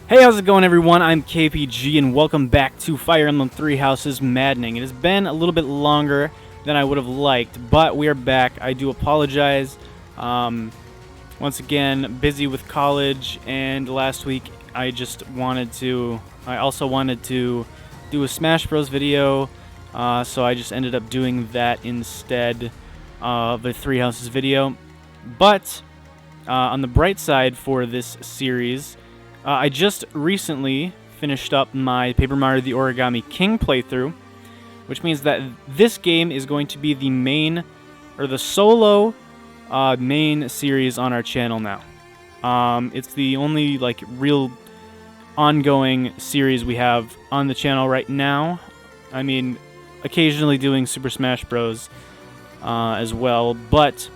Hey, how's it going, everyone? I'm KPG, and welcome back to Fire Emblem Three Houses Maddening. It has been a little bit longer than I would have liked, but we are back. I do apologize. Once again, busy with college, and last week I also wanted to do a Smash Bros. Video, so I just ended up doing that instead of a Three Houses video. But on the bright side for this series, I just recently finished up my Paper Mario the Origami King playthrough, which means that this game is going to be the main, or the solo main series on our channel now. It's the only real ongoing series we have on the channel right now. I mean, occasionally doing Super Smash Bros. As well, but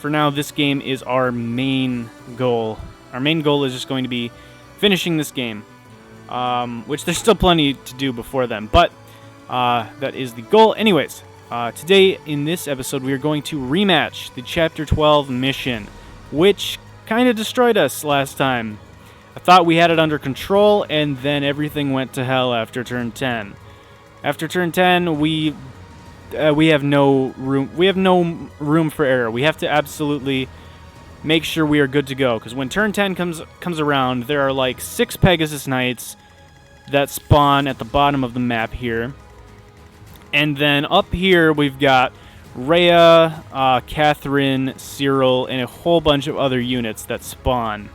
for now, this game is our main goal. Our main goal is just going to be finishing this game, which there's still plenty to do before then, but that is the goal. Anyways, today in this episode, we are going to rematch the Chapter 12 mission, which kind of destroyed us last time. I thought we had it under control, and then everything went to hell after turn 10. After turn 10, we have no room. We have no room for error. We have to absolutely make sure we are good to go, because when turn 10 comes around, there are like 6 Pegasus Knights that spawn at the bottom of the map here. And then up here, we've got Rhea, Catherine, Cyril, and a whole bunch of other units that spawn.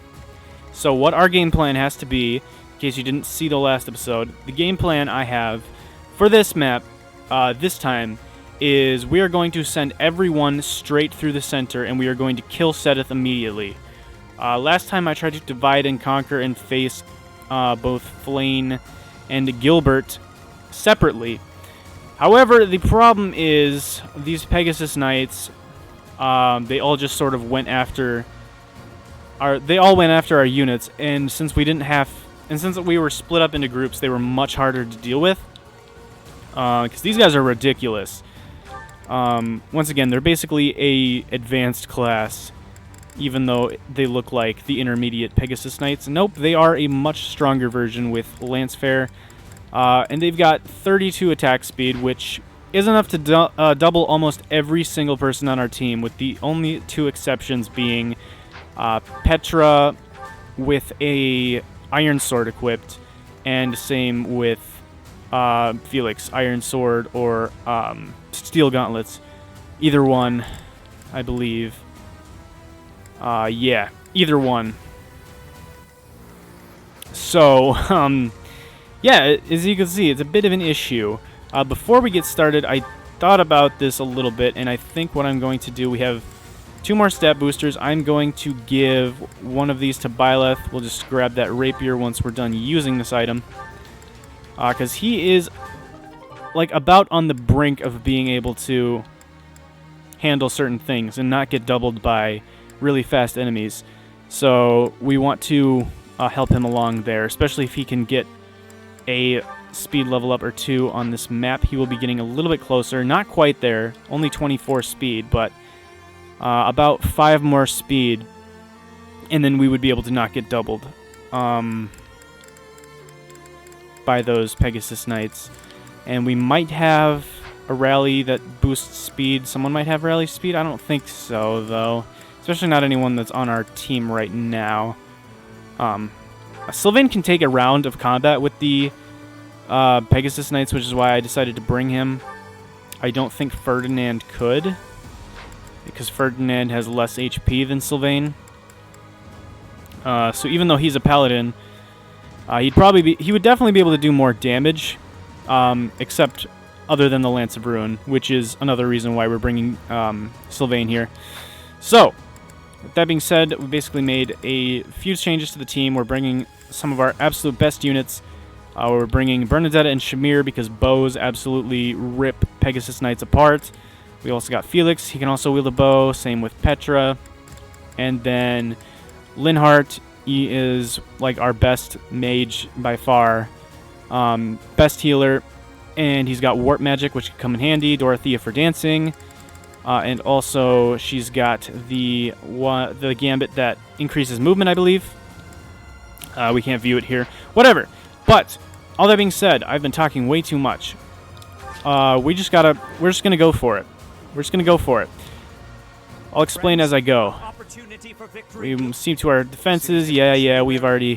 So what our game plan has to be, in case you didn't see the last episode, the game plan I have for this map this time is we are going to send everyone straight through the center, and we are going to kill Sedith immediately. Last time I tried to divide and conquer and face both Flane and Gilbert separately. However, the problem is these Pegasus Knights, they all just sort of went after our units, and since we were split up into groups, they were much harder to deal with. Because these guys are ridiculous. Once again, they're basically a advanced class, even though they look like the intermediate Pegasus Knights. Nope, they are a much stronger version with Lancefair, and they've got 32 attack speed, which is enough to double almost every single person on our team, with the only 2 exceptions being Petra with a Iron Sword equipped, and same with Felix, Iron Sword or Steel Gauntlets. Either one, I believe. Yeah, either one. So, yeah, as you can see, it's a bit of an issue. Before we get started, I thought about this a little bit, and I think what I'm going to do, we have 2 more stat boosters. I'm going to give one of these to Byleth. We'll just grab that rapier once we're done using this item. Because he is about on the brink of being able to handle certain things and not get doubled by really fast enemies. So we want to help him along there, especially if he can get a speed level up or 2 on this map. He will be getting a little bit closer. Not quite there, only 24 speed, but about 5 more speed, and then we would be able to not get doubled by those Pegasus Knights. And we might have a rally that boosts speed. Someone might have rally speed. I don't think so, though. Especially not anyone that's on our team right now. Sylvain can take a round of combat with the Pegasus Knights, which is why I decided to bring him. I don't think Ferdinand could, because Ferdinand has less HP than Sylvain. So even though he's a paladin, he would definitely be able to do more damage, except other than the Lance of Ruin, which is another reason why we're bringing Sylvain here. So, with that being said, we basically made a few changes to the team. We're bringing some of our absolute best units. We're bringing Bernadetta and Shamir because bows absolutely rip Pegasus Knights apart. We also got Felix. He can also wield a bow. Same with Petra. And then Linhardt. He is our best mage by far. Best healer. And he's got Warp Magic, which can come in handy. Dorothea for dancing. And also, she's got the Gambit that increases movement, I believe. We can't view it here. Whatever. But all that being said, I've been talking way too much. We're just gonna go for it. We're just gonna go for it. I'll explain as I go. We see to our defenses. Yeah, we've already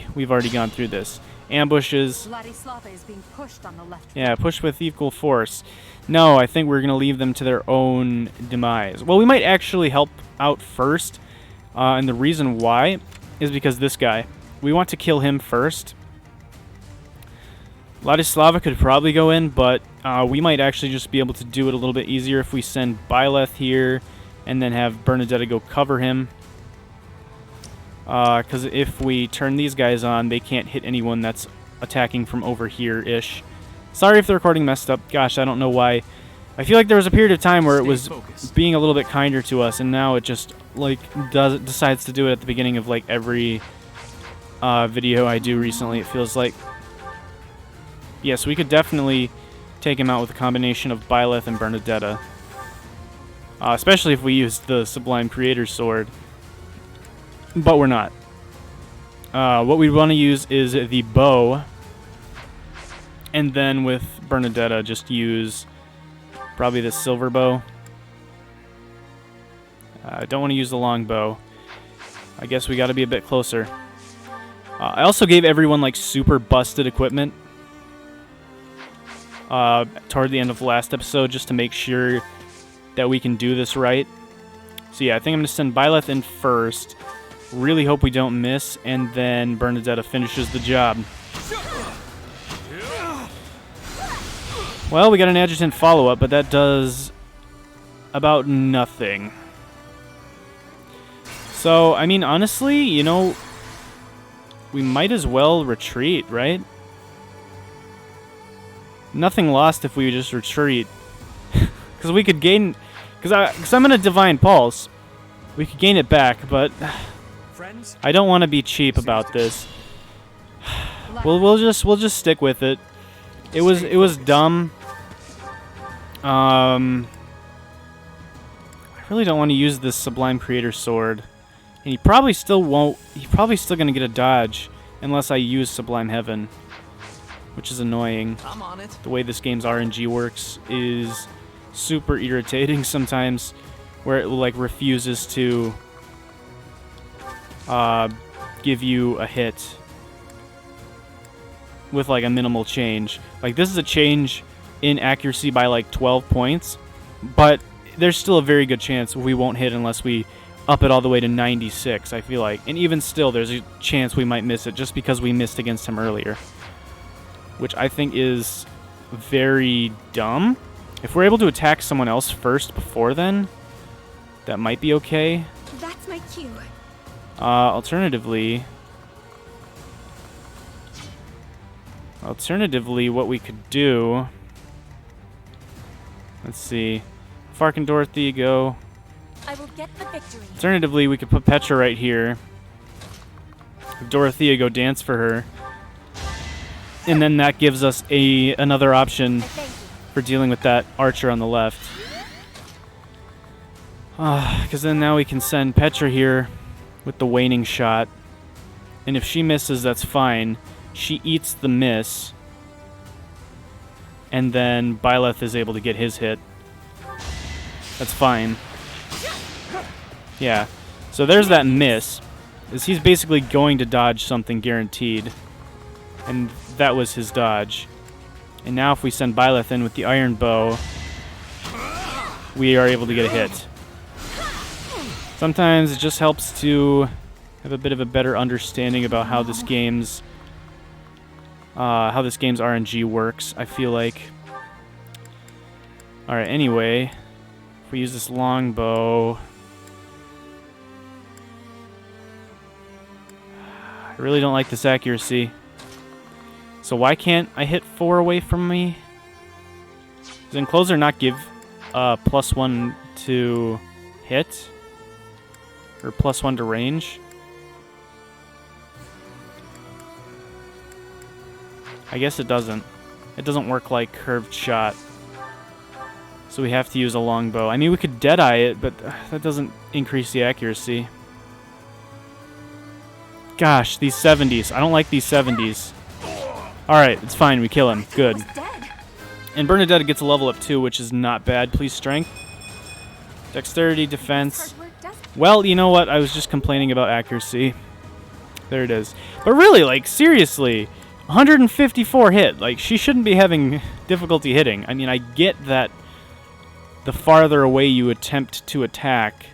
gone through this. Ambushes. Is being pushed on the left. Yeah, push with equal force. No, I think we're gonna leave them to their own demise. Well, we might actually help out first, and the reason why is because this guy. We want to kill him first. Ladislava could probably go in, but we might actually just be able to do it a little bit easier if we send Byleth here and then have Bernadetta go cover him. Because if we turn these guys on, they can't hit anyone that's attacking from over here-ish. Sorry if the recording messed up. Gosh, I don't know why. I feel like there was a period of time where it was being a little bit kinder to us, and now it just, like, decides to do it at the beginning of, like, every video I do recently, it feels like. Yes, we could definitely take him out with a combination of Byleth and Bernadetta. Especially if we use the Sublime Creator Sword. But we're not. What we want to use is the bow. And then with Bernadetta, just use probably the silver bow. I don't want to use the long bow. I guess we got to be a bit closer. I also gave everyone like super busted equipment toward the end of the last episode just to make sure that we can do this right. So yeah, I think I'm going to send Byleth in first. Really hope we don't miss, and then Bernadetta finishes the job. Well, we got an adjutant follow-up, but that does about nothing. So, I mean, honestly, you know, we might as well retreat, right? Nothing lost if we just retreat. Because we could gain... Because I'm going to Divine Pulse. We could gain it back, but... I don't want to be cheap about this. We'll just stick with it. It was dumb. I really don't want to use this Sublime Creator Sword. And he probably still won't. He's probably still going to get a dodge unless I use Sublime Heaven, which is annoying. I'm on it. The way this game's RNG works is super irritating sometimes, where it like refuses to give you a hit with like a minimal change. Like this is a change in accuracy by like 12 points, but there's still a very good chance we won't hit unless we up it all the way to 96, I feel like. And even still, there's a chance we might miss it just because we missed against him earlier, which I think is very dumb. If we're able to attack someone else first before then, that might be okay. That's my cue. Alternatively, what we could do... Let's see. Fark and Dorothy go. I will get the victory. Alternatively, we could put Petra right here. Have Dorothea go dance for her. And then that gives us another option for dealing with that archer on the left. Because then now we can send Petra here with the waning shot. And if she misses, that's fine. She eats the miss. And then Byleth is able to get his hit. That's fine. Yeah. So there's that miss. Is he's basically going to dodge something guaranteed. And that was his dodge. And now if we send Byleth in with the iron bow, we are able to get a hit. Sometimes it just helps to have a bit of a better understanding about how this game's RNG works, I feel like. Alright, anyway, if we use this longbow, I really don't like this accuracy. So why can't I hit 4 away from me? Does Encloser not give +1 to hit? Or +1 to range? I guess it doesn't. It doesn't work like curved shot. So we have to use a longbow. I mean, we could deadeye it, but that doesn't increase the accuracy. Gosh, these 70s. I don't like these 70s. Alright, it's fine. We kill him. Good. Almost dead. And Bernadette gets a level up too, which is not bad. Please strength. Dexterity, defense. Hard work does it. Well, you know what? I was just complaining about accuracy. There it is. But really, like, seriously, 154 hit. Like, she shouldn't be having difficulty hitting. I mean, I get that the farther away you attempt to attack,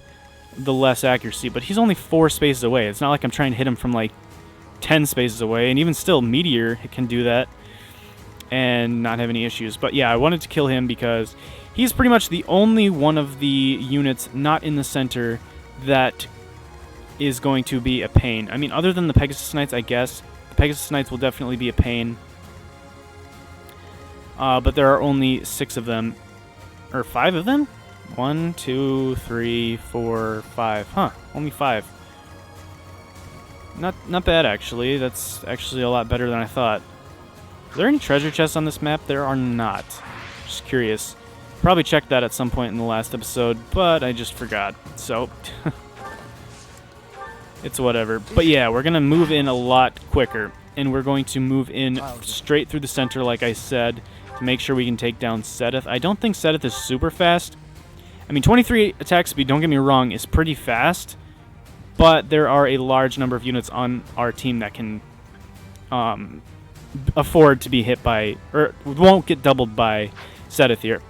the less accuracy. But he's only 4 spaces away. It's not like I'm trying to hit him from, like, 10 spaces away. And even still, Meteor can do that and not have any issues. But yeah, I wanted to kill him because he's pretty much the only one of the units not in the center that is going to be a pain. I mean, other than the Pegasus Knights, I guess. The Pegasus Knights will definitely be a pain. But there are only 6 of them. Or 5 of them? 1, 2, 3, 4, 5. Huh, only 5. Not bad, actually. That's actually a lot better than I thought. Are there any treasure chests on this map? There are not. Just curious. Probably checked that at some point in the last episode, but I just forgot. So, it's whatever. But yeah, we're going to move in a lot quicker. And we're going to move in straight through the center, like I said, to make sure we can take down Sedith. I don't think Sedith is super fast. I mean, 23 attack speed, don't get me wrong, is pretty fast. But there are a large number of units on our team that can afford to be hit by, or won't get doubled by Sedith here,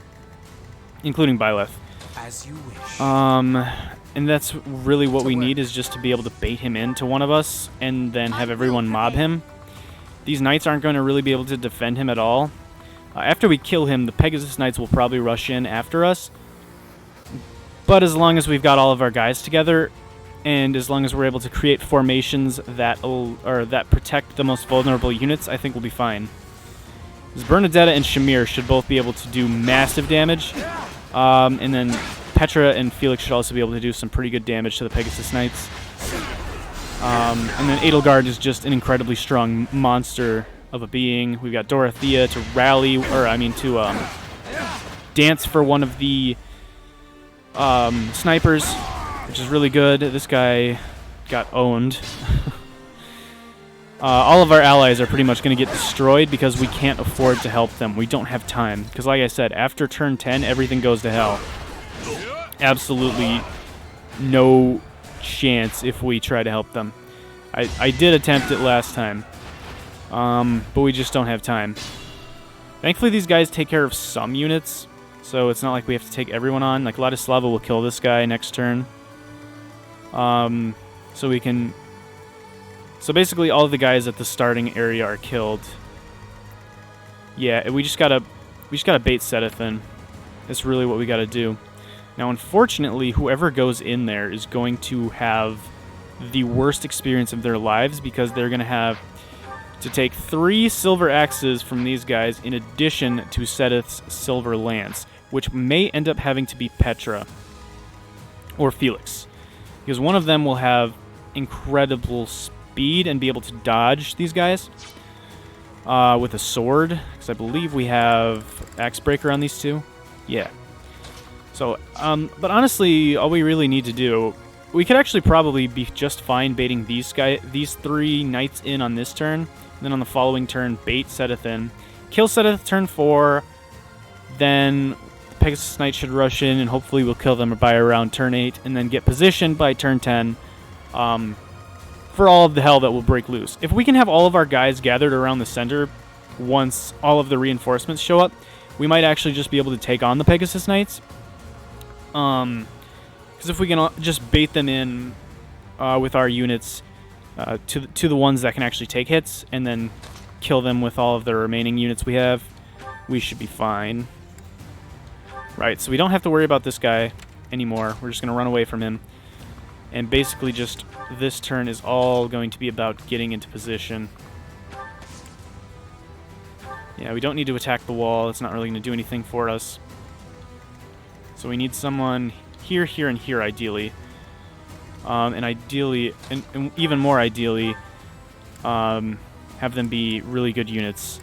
including Byleth. As you wish. And that's really what we need, is just to be able to bait him into one of us and then have everyone mob him. These knights aren't going to really be able to defend him at all. After we kill him, the Pegasus Knights will probably rush in after us. But as long as we've got all of our guys together, and as long as we're able to create formations that protect the most vulnerable units, I think we'll be fine. Because Bernadetta and Shamir should both be able to do massive damage. And then Petra and Felix should also be able to do some pretty good damage to the Pegasus Knights. And then Edelgard is just an incredibly strong monster of a being. We've got Dorothea to rally, to dance for one of the snipers, which is really good. This guy got owned. All of our allies are pretty much going to get destroyed because we can't afford to help them. We don't have time. Because like I said, after turn 10, everything goes to hell. Absolutely no chance if we try to help them. I did attempt it last time. But we just don't have time. Thankfully, these guys take care of some units. So it's not like we have to take everyone on. Like, Ladislava will kill this guy next turn. So we can... So basically, all of the guys at the starting area are killed. Yeah, we just gotta bait Sedith in. That's really what we gotta do. Now, unfortunately, whoever goes in there is going to have the worst experience of their lives, because they're gonna have to take 3 silver axes from these guys in addition to Sedith's silver lance, which may end up having to be Petra or Felix, because one of them will have incredible speed and be able to dodge these guys with a sword, because I believe we have Axe Breaker on these 2. Yeah. So, but honestly, all we really need to do, we could actually probably be just fine baiting these 3 knights in on this turn, and then on the following turn, bait Sedith in, kill Sedith turn 4, then Pegasus Knight should rush in, and hopefully we'll kill them by around turn 8, and then get positioned by turn 10 for all of the hell that will break loose. If we can have all of our guys gathered around the center once all of the reinforcements show up, we might actually just be able to take on the Pegasus Knights. Because if we can just bait them in with our units to the ones that can actually take hits, and then kill them with all of the remaining units we have, we should be fine. Right, so we don't have to worry about this guy anymore. We're just going to run away from him. And basically just this turn is all going to be about getting into position. Yeah, we don't need to attack the wall. It's not really going to do anything for us. So we need someone here, here, and here, ideally. And ideally, and even more ideally, have them be really good units.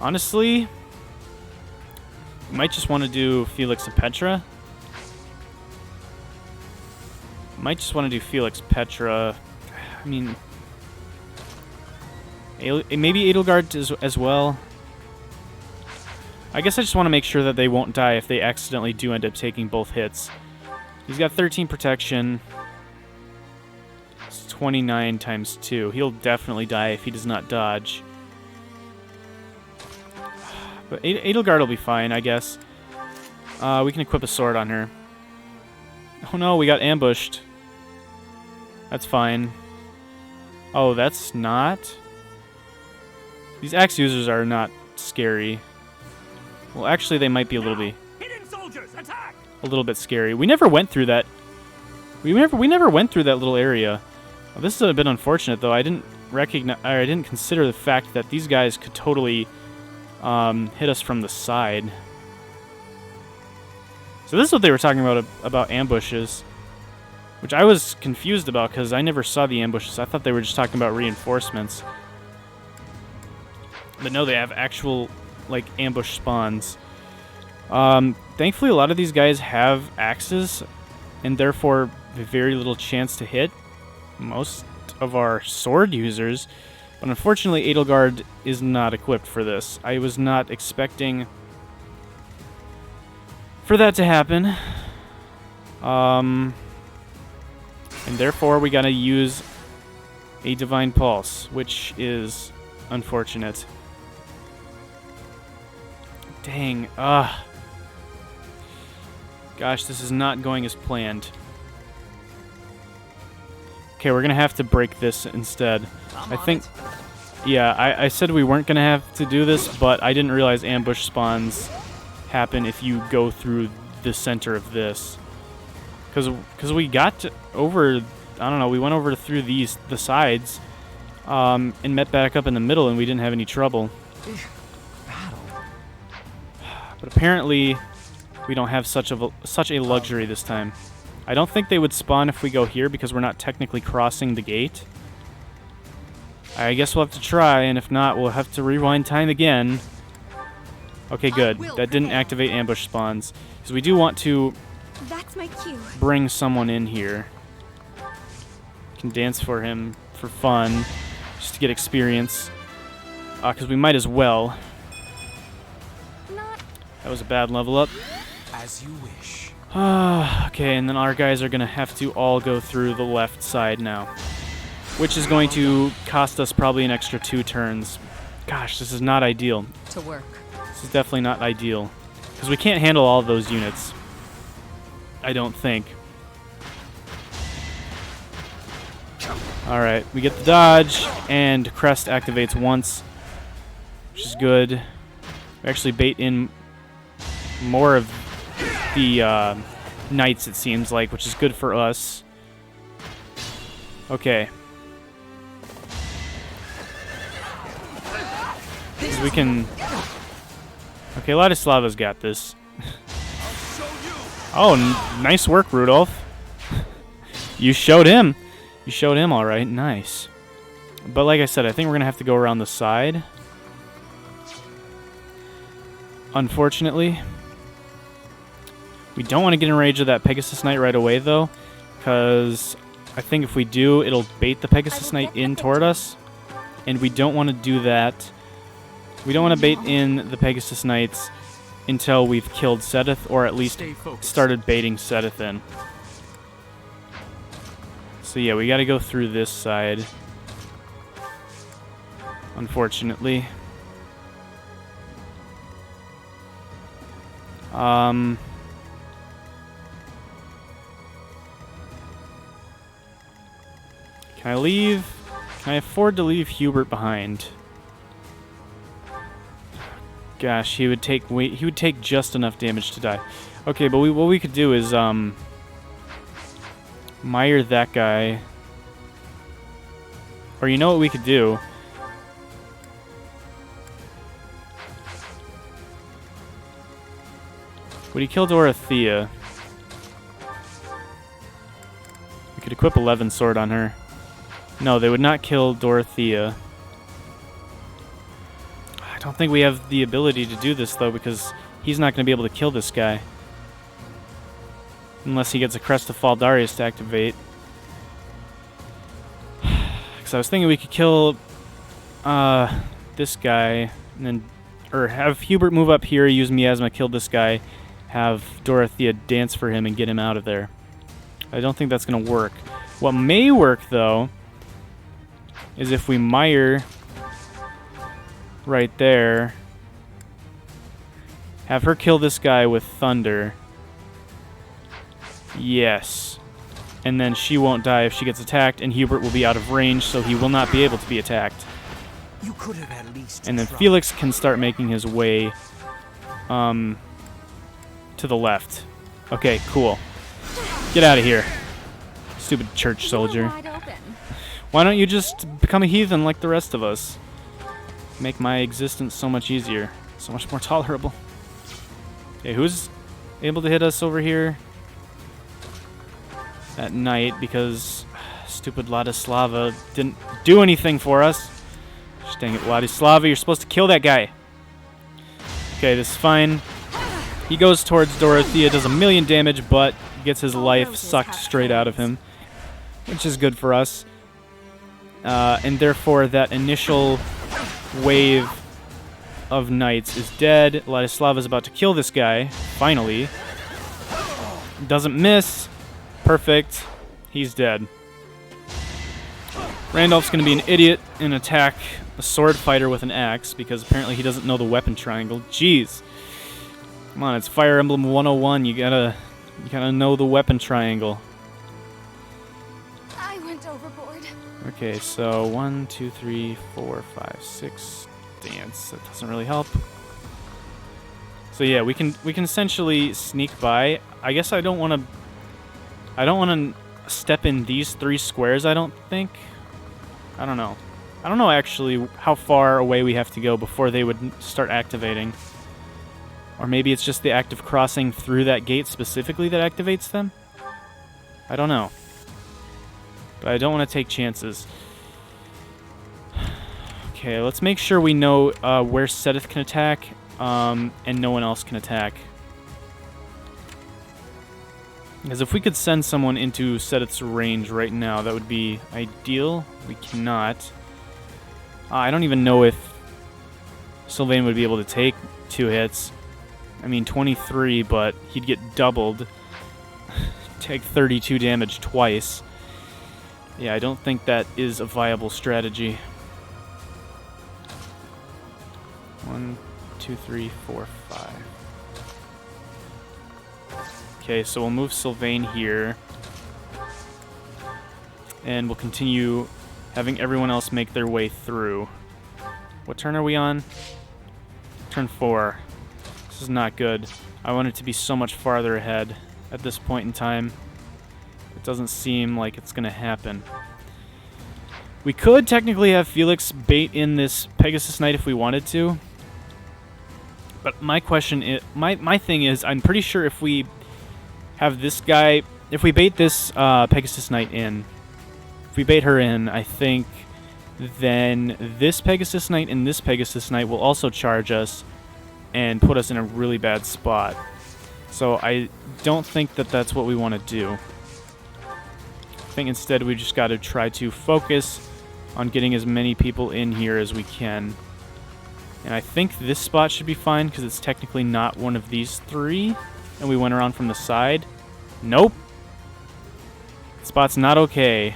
Honestly, we might just want to do Felix and Petra. Might just want to do Felix Petra. I mean, maybe Edelgard as well. I guess I just want to make sure that they won't die if they accidentally do end up taking both hits. He's got 13 protection. It's 29 times 2. He'll definitely die if he does not dodge. But Edelgard will be fine, I guess. We can equip a sword on her. Oh no, we got ambushed. That's fine. Oh, that's not? These axe users are not scary. Well, actually, they might be a little bit... Hidden soldiers, attack! A little bit scary. We never went through that. We never went through that little area. Well, this is a bit unfortunate, though. I didn't consider the fact that these guys could totally hit us from the side. So this is what they were talking about ambushes, which I was confused about because I never saw the ambushes. I thought they were just talking about reinforcements. But no, they have actual, like, ambush spawns. Thankfully, a lot of these guys have axes, and therefore very little chance to hit most of our sword users. But unfortunately, Edelgard is not equipped for this. I was not expecting for that to happen. And therefore, we gotta use a Divine Pulse, which is unfortunate. Dang, gosh, this is not going as planned. Okay, we're gonna have to break this instead. I think... Yeah, I said we weren't gonna have to do this, but I didn't realize ambush spawns happen if you go through the center of this. Because we got over... I don't know, we went over through the sides, and met back up in the middle, and we didn't have any trouble. But apparently, we don't have such a luxury this time. I don't think they would spawn if we go here because we're not technically crossing the gate. I guess we'll have to try, and if not, we'll have to rewind time again. Okay, good. That didn't activate ambush spawns. Because we do want to That's my cue. bring someone in here. Can dance for him for fun, just to get experience. Because we might as well. That was a bad level up. As you wish. Okay, and then our guys are going to have to all go through the left side now, which is going to cost us probably an extra 2 turns. Gosh, this is not ideal. To work. This is definitely not ideal, because we can't handle all of those units. I don't think. Alright, we get the dodge, and Crest activates once, which is good. We actually bait in more of the knights, it seems like, which is good for us. Okay. We can... Okay, Ladislava's got this. Oh, nice work, Rudolph. You showed him. You showed him all right. Nice. But like I said, I think we're going to have to go around the side. Unfortunately. We don't want to get in range of that Pegasus Knight right away, though, because I think if we do, it'll bait the Pegasus Knight in toward us, and we don't want to do that. We don't want to bait in the Pegasus Knights until we've killed Sedith, or at least started baiting Sedith in. So yeah, we got to go through this side, unfortunately. Can I leave? Can I afford to leave Hubert behind? Gosh, he would take just enough damage to die. Okay, but what we could do is mire that guy. Or you know what we could do? Would he kill Dorothea? We could equip 11 sword on her. No, they would not kill Dorothea. I don't think we have the ability to do this, though, because he's not going to be able to kill this guy. Unless he gets a Crest of Faldarius to activate. Because I was thinking we could kill this guy, and then, or have Hubert move up here, use Miasma, kill this guy, have Dorothea dance for him and get him out of there. I don't think that's going to work. What may work, though, is if we mire right there, have her kill this guy with thunder. Yes. And then she won't die if she gets attacked, and Hubert will be out of range, so he will not be able to be attacked. You could have at least And then tried. Felix can start making his way to the left. Okay, cool. Get out of here. Stupid church soldier. Wide open. Why don't you just become a heathen like the rest of us? Make my existence so much easier. So much more tolerable. Okay, who's able to hit us over here? At night, because stupid Ladislava didn't do anything for us. Just dang it, Ladislava, you're supposed to kill that guy. Okay, this is fine. He goes towards Dorothea, does 1,000,000 damage, but gets his life sucked straight out of him, which is good for us. And therefore, that initial wave of knights is dead. Ladislava is about to kill this guy, finally. Doesn't miss. Perfect. He's dead. Randolph's going to be an idiot and attack a sword fighter with an axe, because apparently he doesn't know the weapon triangle. Jeez. Come on, it's Fire Emblem 101. You gotta know the weapon triangle. I went overboard. Okay, so 1, 2, 3, 4, 5, 6. Dance. That doesn't really help. So yeah, we can essentially sneak by. I guess I don't want to step in these 3 squares, I don't think. I don't know. I don't know actually how far away we have to go before they would start activating. Or maybe it's just the act of crossing through that gate specifically that activates them? I don't know. But I don't want to take chances. Okay, let's make sure we know where Seteth can attack, and no one else can attack. Because if we could send someone into Seteth's range right now, that would be ideal. We cannot. I don't even know if Sylvain would be able to take 2 hits. I mean, 23, but he'd get doubled. Take 32 damage twice. Yeah, I don't think that is a viable strategy. 1, 2, 3, 4, 5. Okay, so we'll move Sylvain here. And we'll continue having everyone else make their way through. What turn are we on? Turn 4. This is not good. I want it to be so much farther ahead at this point in time. It doesn't seem like it's going to happen. We could technically have Felix bait in this Pegasus Knight if we wanted to. But my question is, my thing is, I'm pretty sure if we have this guy, if we bait this Pegasus Knight in, if we bait her in, I think then this Pegasus Knight and this Pegasus Knight will also charge us and put us in a really bad spot. So I don't think that that's what we want to do. I think instead we just got to try to focus on getting as many people in here as we can. And I think this spot should be fine because it's technically not one of these 3. And we went around from the side. Nope. Spot's not okay.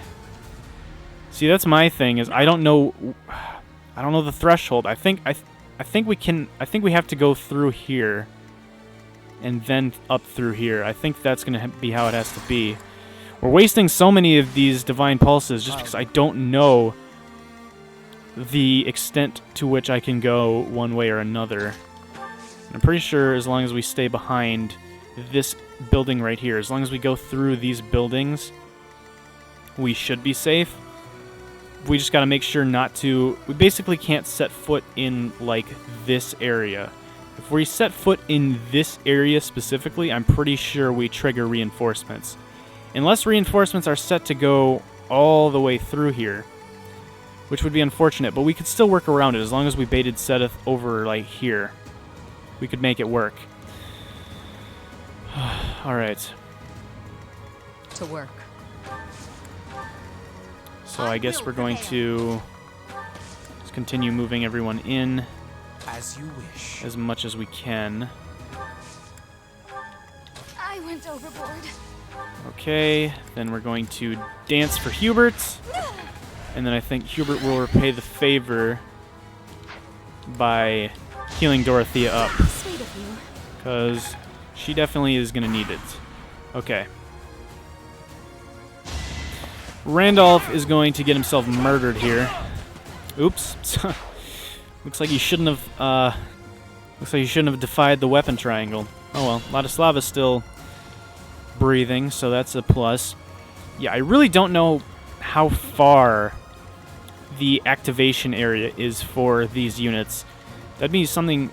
See, that's my thing, is I don't know the threshold. I think we have to go through here and then up through here. I think that's going to be how it has to be. We're wasting so many of these divine pulses just because I don't know the extent to which I can go one way or another. I'm pretty sure as long as we stay behind this building right here, as long as we go through these buildings, we should be safe. We just got to make sure not to... We basically can't set foot in, like, this area. If we set foot in this area specifically, I'm pretty sure we trigger reinforcements. Unless reinforcements are set to go all the way through here, which would be unfortunate, but we could still work around it as long as we baited Seteth over, like, here. We could make it work. Alright. To work. So I guess we're going to just continue moving everyone in As you wish. as much as we can. I went overboard. Okay, then we're going to dance for Hubert. And then I think Hubert will repay the favor by healing Dorothea up. Sweet of you. Because she definitely is going to need it. Okay. Randolph is going to get himself murdered here. Oops. Looks like he shouldn't have. Looks like he shouldn't have defied the weapon triangle. Oh well. Ladislava's still breathing, so that's a plus. Yeah, I really don't know how far the activation area is for these units. That'd be something.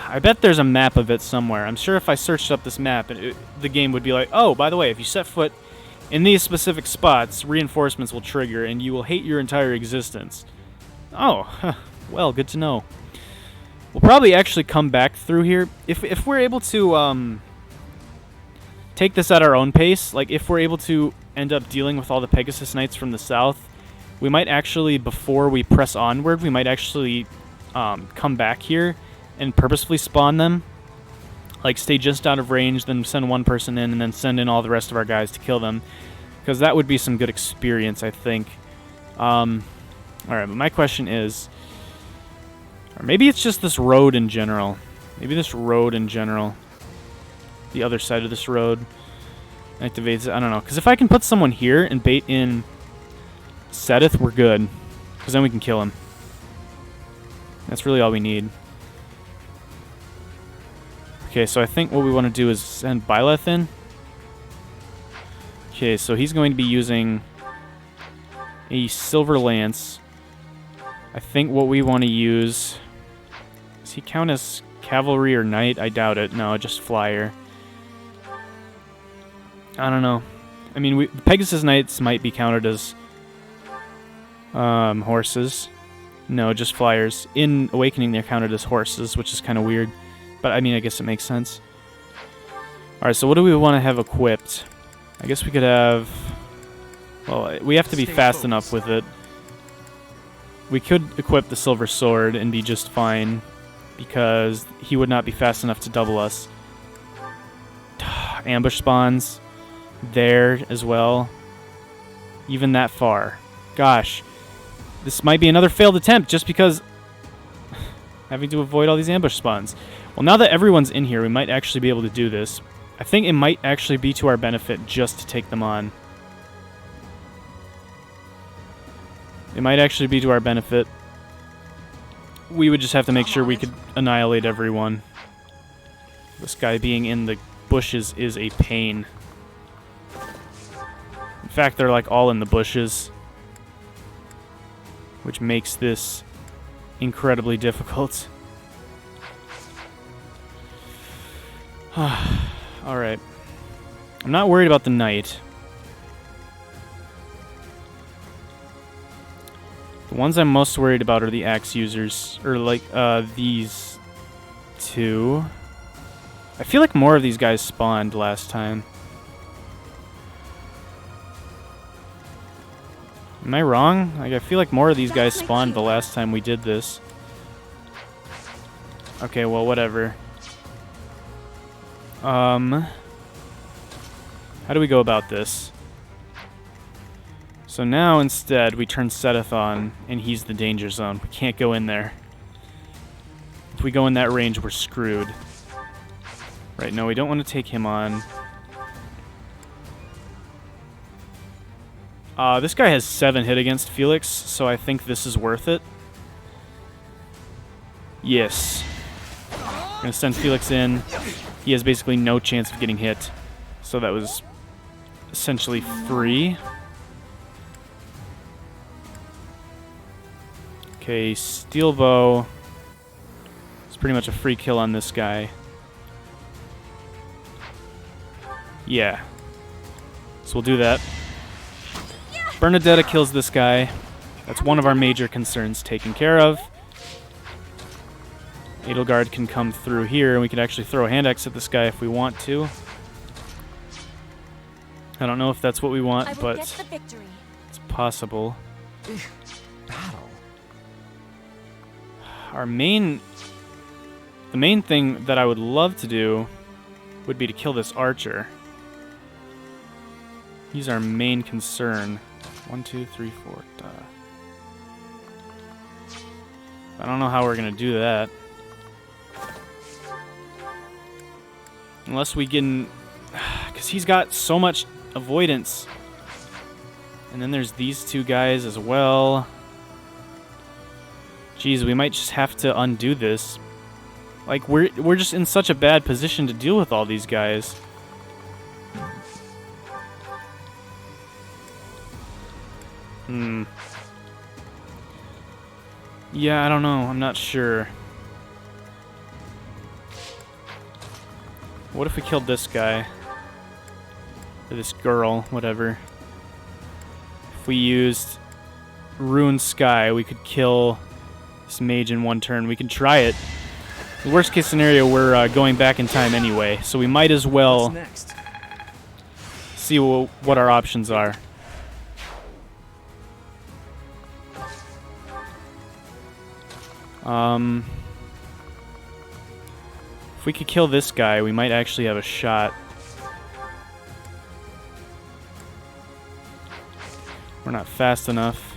I bet there's a map of it somewhere. I'm sure if I searched up this map, the game would be like, oh, by the way, if you set foot in these specific spots, reinforcements will trigger, and you will hate your entire existence. Oh, well, good to know. We'll probably actually come back through here. If we're able to take this at our own pace, like if we're able to end up dealing with all the Pegasus Knights from the south, we might actually, before we press onward, we might actually come back here and purposefully spawn them. Like, stay just out of range, then send one person in, and then send in all the rest of our guys to kill them. Because that would be some good experience, I think. Alright, but my question is... Or maybe it's just this road in general. Maybe this road in general. The other side of this road activates it. I don't know. Because if I can put someone here and bait in Sedith, we're good. Because then we can kill him. That's really all we need. Okay, so I think what we want to do is send Byleth in. Okay, so he's going to be using a Silver Lance. I think what we want to use... Does he count as Cavalry or Knight? I doubt it. No, just Flyer. I don't know. I mean, the Pegasus Knights might be counted as horses. No, just Flyers. In Awakening, they're counted as horses, which is kind of weird. But, I mean, I guess it makes sense. Alright, so what do we want to have equipped? I guess we could have... Well, we have to be fast enough with it. We could equip the Silver Sword and be just fine, because he would not be fast enough to double us. Ambush spawns there as well. Even that far. Gosh. This might be another failed attempt, just because... having to avoid all these ambush spawns. Well, now that everyone's in here, we might actually be able to do this. I think it might actually be to our benefit just to take them on. It might actually be to our benefit. We would just have to make sure we could annihilate everyone. This guy being in the bushes is a pain. In fact, they're like all in the bushes, which makes this incredibly difficult. Alright. I'm not worried about the knight. The ones I'm most worried about are the axe users. Or like, these two. I feel like more of these guys spawned last time. Am I wrong? Like, I feel like more of these guys spawned the last time we did this. Okay, well, whatever. How do we go about this? So now, instead, we turn Sedith on, and he's the danger zone. We can't go in there. If we go in that range, we're screwed. Right, no, we don't want to take him on. This guy has 7 hit against Felix, so I think this is worth it. Yes. I'm going to send Felix in. He has basically no chance of getting hit. So that was essentially free. Okay, Steel Bow. It's pretty much a free kill on this guy. Yeah. So we'll do that. Bernadetta kills this guy. That's one of our major concerns taken care of. Edelgard can come through here, and we can actually throw a hand axe at this guy if we want to. I don't know if that's what we want, but it's possible. Battle. The main thing that I would love to do would be to kill this archer. He's our main concern. 1, 2, 3, 4. I don't know how we're gonna do that. Unless we can... Because he's got so much avoidance. And then there's these two guys as well. Jeez, we might just have to undo this. Like, we're just in such a bad position to deal with all these guys. Yeah, I don't know. I'm not sure. What if we killed this guy? Or this girl, whatever. If we used Ruined Sky, we could kill this mage in one turn. We can try it. The worst case scenario, we're going back in time anyway, so we might as well see what our options are. If we could kill this guy, we might actually have a shot. We're not fast enough.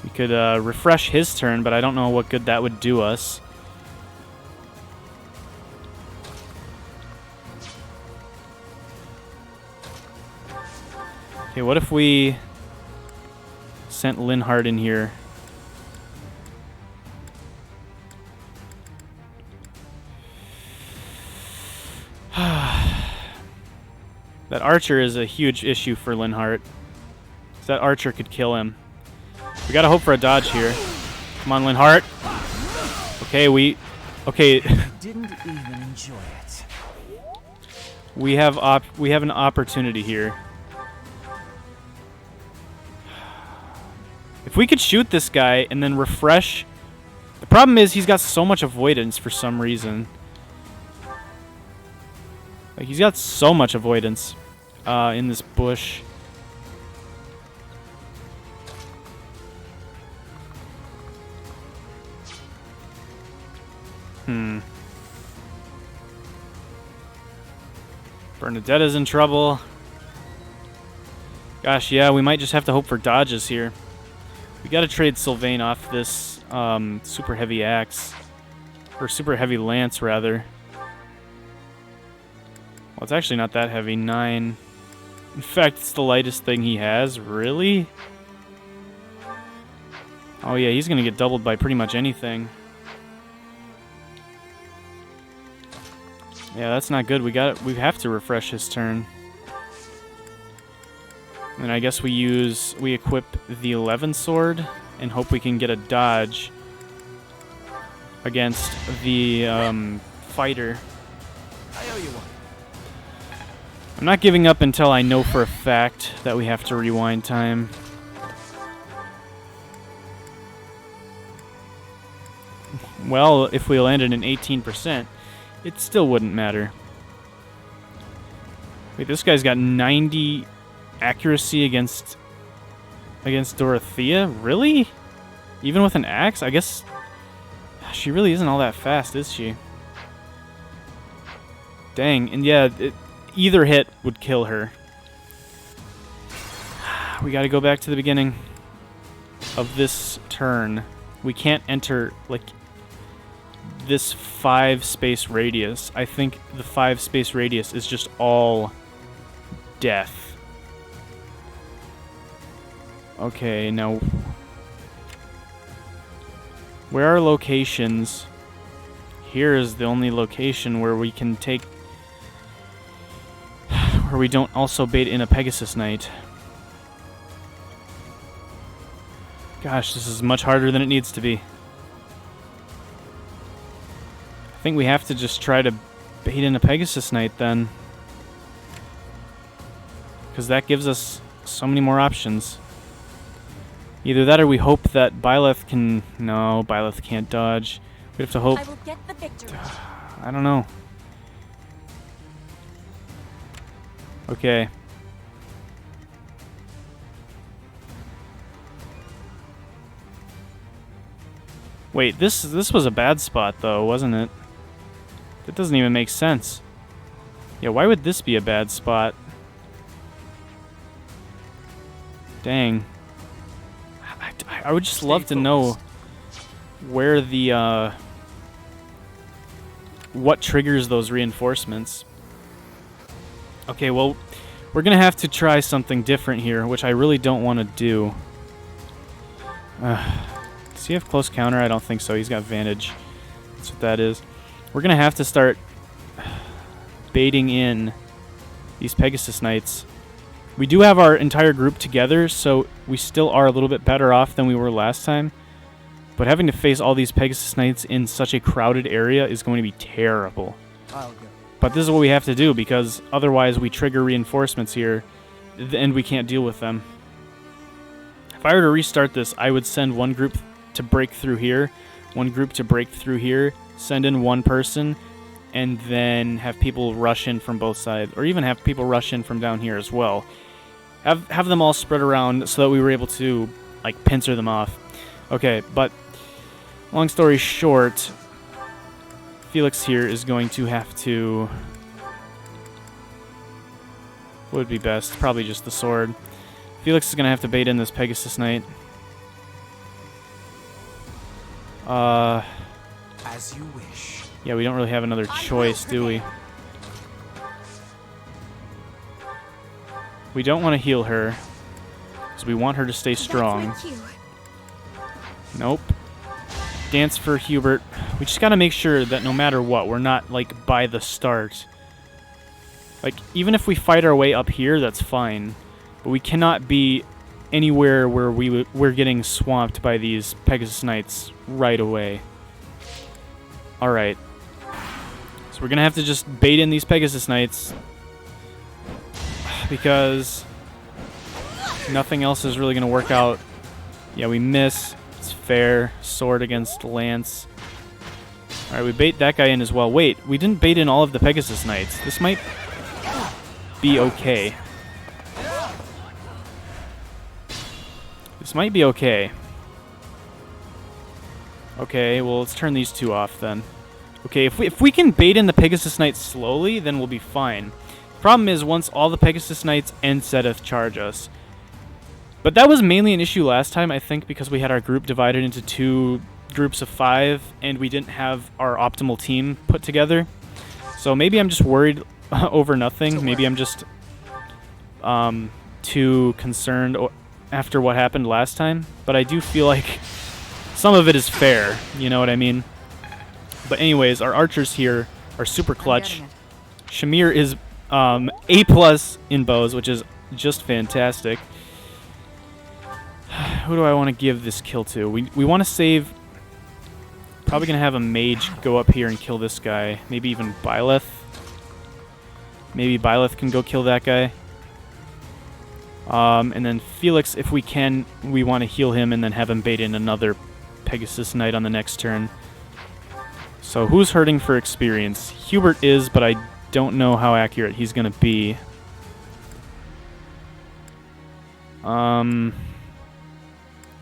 We could refresh his turn, but I don't know what good that would do us. Okay, what if we sent Linhardt in here? That archer is a huge issue for Linhardt. That archer could kill him. We gotta hope for a dodge here. Come on, Linhardt. Okay, okay. Didn't even enjoy it. We have an opportunity here. If we could shoot this guy and then refresh... The problem is he's got so much avoidance for some reason. Like, he's got so much avoidance in this bush. Bernadetta's in trouble. Gosh, yeah, we might just have to hope for dodges here. We gotta trade Sylvain off this super heavy axe. Or super heavy lance, rather. Well, it's actually not that heavy. 9. In fact, it's the lightest thing he has. Really? Oh yeah, he's gonna get doubled by pretty much anything. Yeah, that's not good. We have to refresh his turn. And I guess we equip the 11 sword and hope we can get a dodge against the fighter. I owe you one. I'm not giving up until I know for a fact that we have to rewind time. Well, if we landed an 18%, it still wouldn't matter. Wait, this guy's got 90 accuracy against Dorothea? Really? Even with an axe? I guess she really isn't all that fast, is she? Dang, and yeah, either hit would kill her. We gotta go back to the beginning of this turn. We can't enter, like, this 5-space radius. I think the 5-space radius is just all death. Okay, now where are locations? Here is the only location where we can take, where we don't also bait in a Pegasus Knight. Gosh, this is much harder than it needs to be. I think we have to just try to bait in a Pegasus Knight then. Because that gives us so many more options. Either that or we hope that Byleth can... No, Byleth can't dodge. We have to hope... I will get the victory. I don't know. Okay. Wait, this was a bad spot though, wasn't it? That doesn't even make sense. Yeah, why would this be a bad spot? Dang. I would just love to know where the, what triggers those reinforcements. Okay, well, we're gonna have to try something different here, which I really don't want to do. Does he have close counter? I don't think so. He's got Vantage. That's what that is. We're gonna have to start baiting in these Pegasus Knights. We do have our entire group together, so we still are a little bit better off than we were last time. But having to face all these Pegasus Knights in such a crowded area is going to be terrible. I'll go. But this is what we have to do, because otherwise we trigger reinforcements here, and we can't deal with them. If I were to restart this, I would send one group to break through here, one group to break through here, send in one person, and then have people rush in from both sides, or even have people rush in from down here as well. Have them all spread around so that we were able to, like, pincer them off. Okay, but long story short, Felix here is going to have to... What would be best? Probably just the sword. Felix is going to have to bait in this Pegasus Knight. As you wish. Yeah, we don't really have another choice, do we? We don't want to heal her, because we want her to stay strong. That's my cue. Nope. Dance for Hubert. We just gotta make sure that no matter what, we're not, like, by the start. Like, even if we fight our way up here, that's fine. But we cannot be anywhere where we're getting swamped by these Pegasus Knights right away. Alright. So we're gonna have to just bait in these Pegasus Knights, because nothing else is really gonna work out. Yeah, we miss. It's fair. Sword against lance. Alright, we bait that guy in as well. Wait, we didn't bait in all of the Pegasus Knights. This might be okay. This might be okay. Okay, well, let's turn these two off then. Okay, if we can bait in the Pegasus Knights slowly, then we'll be fine. Problem is, once all the Pegasus Knights and Setheth charge us. But that was mainly an issue last time, I think, because we had our group divided into 2 groups of 5, and we didn't have our optimal team put together. So maybe I'm just worried over nothing. Maybe I'm just too concerned after what happened last time. But I do feel like some of it is fair, you know what I mean? But anyways, our archers here are super clutch. Shamir is A+ in bows, which is just fantastic. Who do I want to give this kill to? We want to save... Probably going to have a mage go up here and kill this guy. Maybe even Byleth. Maybe Byleth can go kill that guy. And then Felix, if we can, we want to heal him and then have him bait in another Pegasus Knight on the next turn. So who's hurting for experience? Hubert is, but I don't know how accurate he's going to be.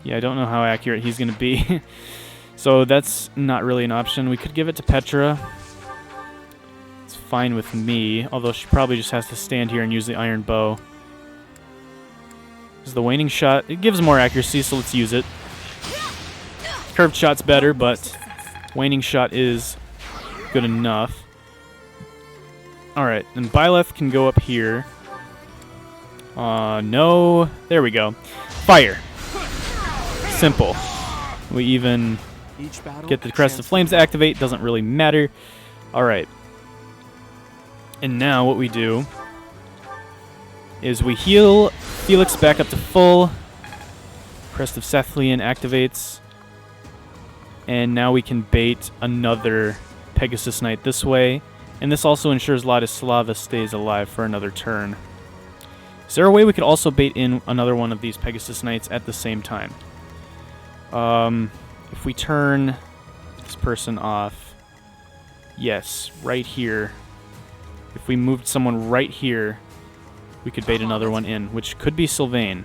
Yeah, I don't know how accurate he's going to be. So that's not really an option. We could give it to Petra. It's fine with me, although she probably just has to stand here and use the iron bow. Because the waning shot, it gives more accuracy, so let's use it. Curved shot's better, but waning shot is good enough. Alright, and Byleth can go up here. No. There we go. Fire. Simple. We even get the Crest of Flames to activate. Doesn't really matter. Alright. And now what we do is we heal Felix back up to full. Crest of Sethlian activates. And now we can bait another Pegasus Knight this way. And this also ensures Ladislava stays alive for another turn. Is there a way we could also bait in another one of these Pegasus Knights at the same time? If we turn this person off, yes, right here. If we moved someone right here, we could bait another one in, which could be Sylvain.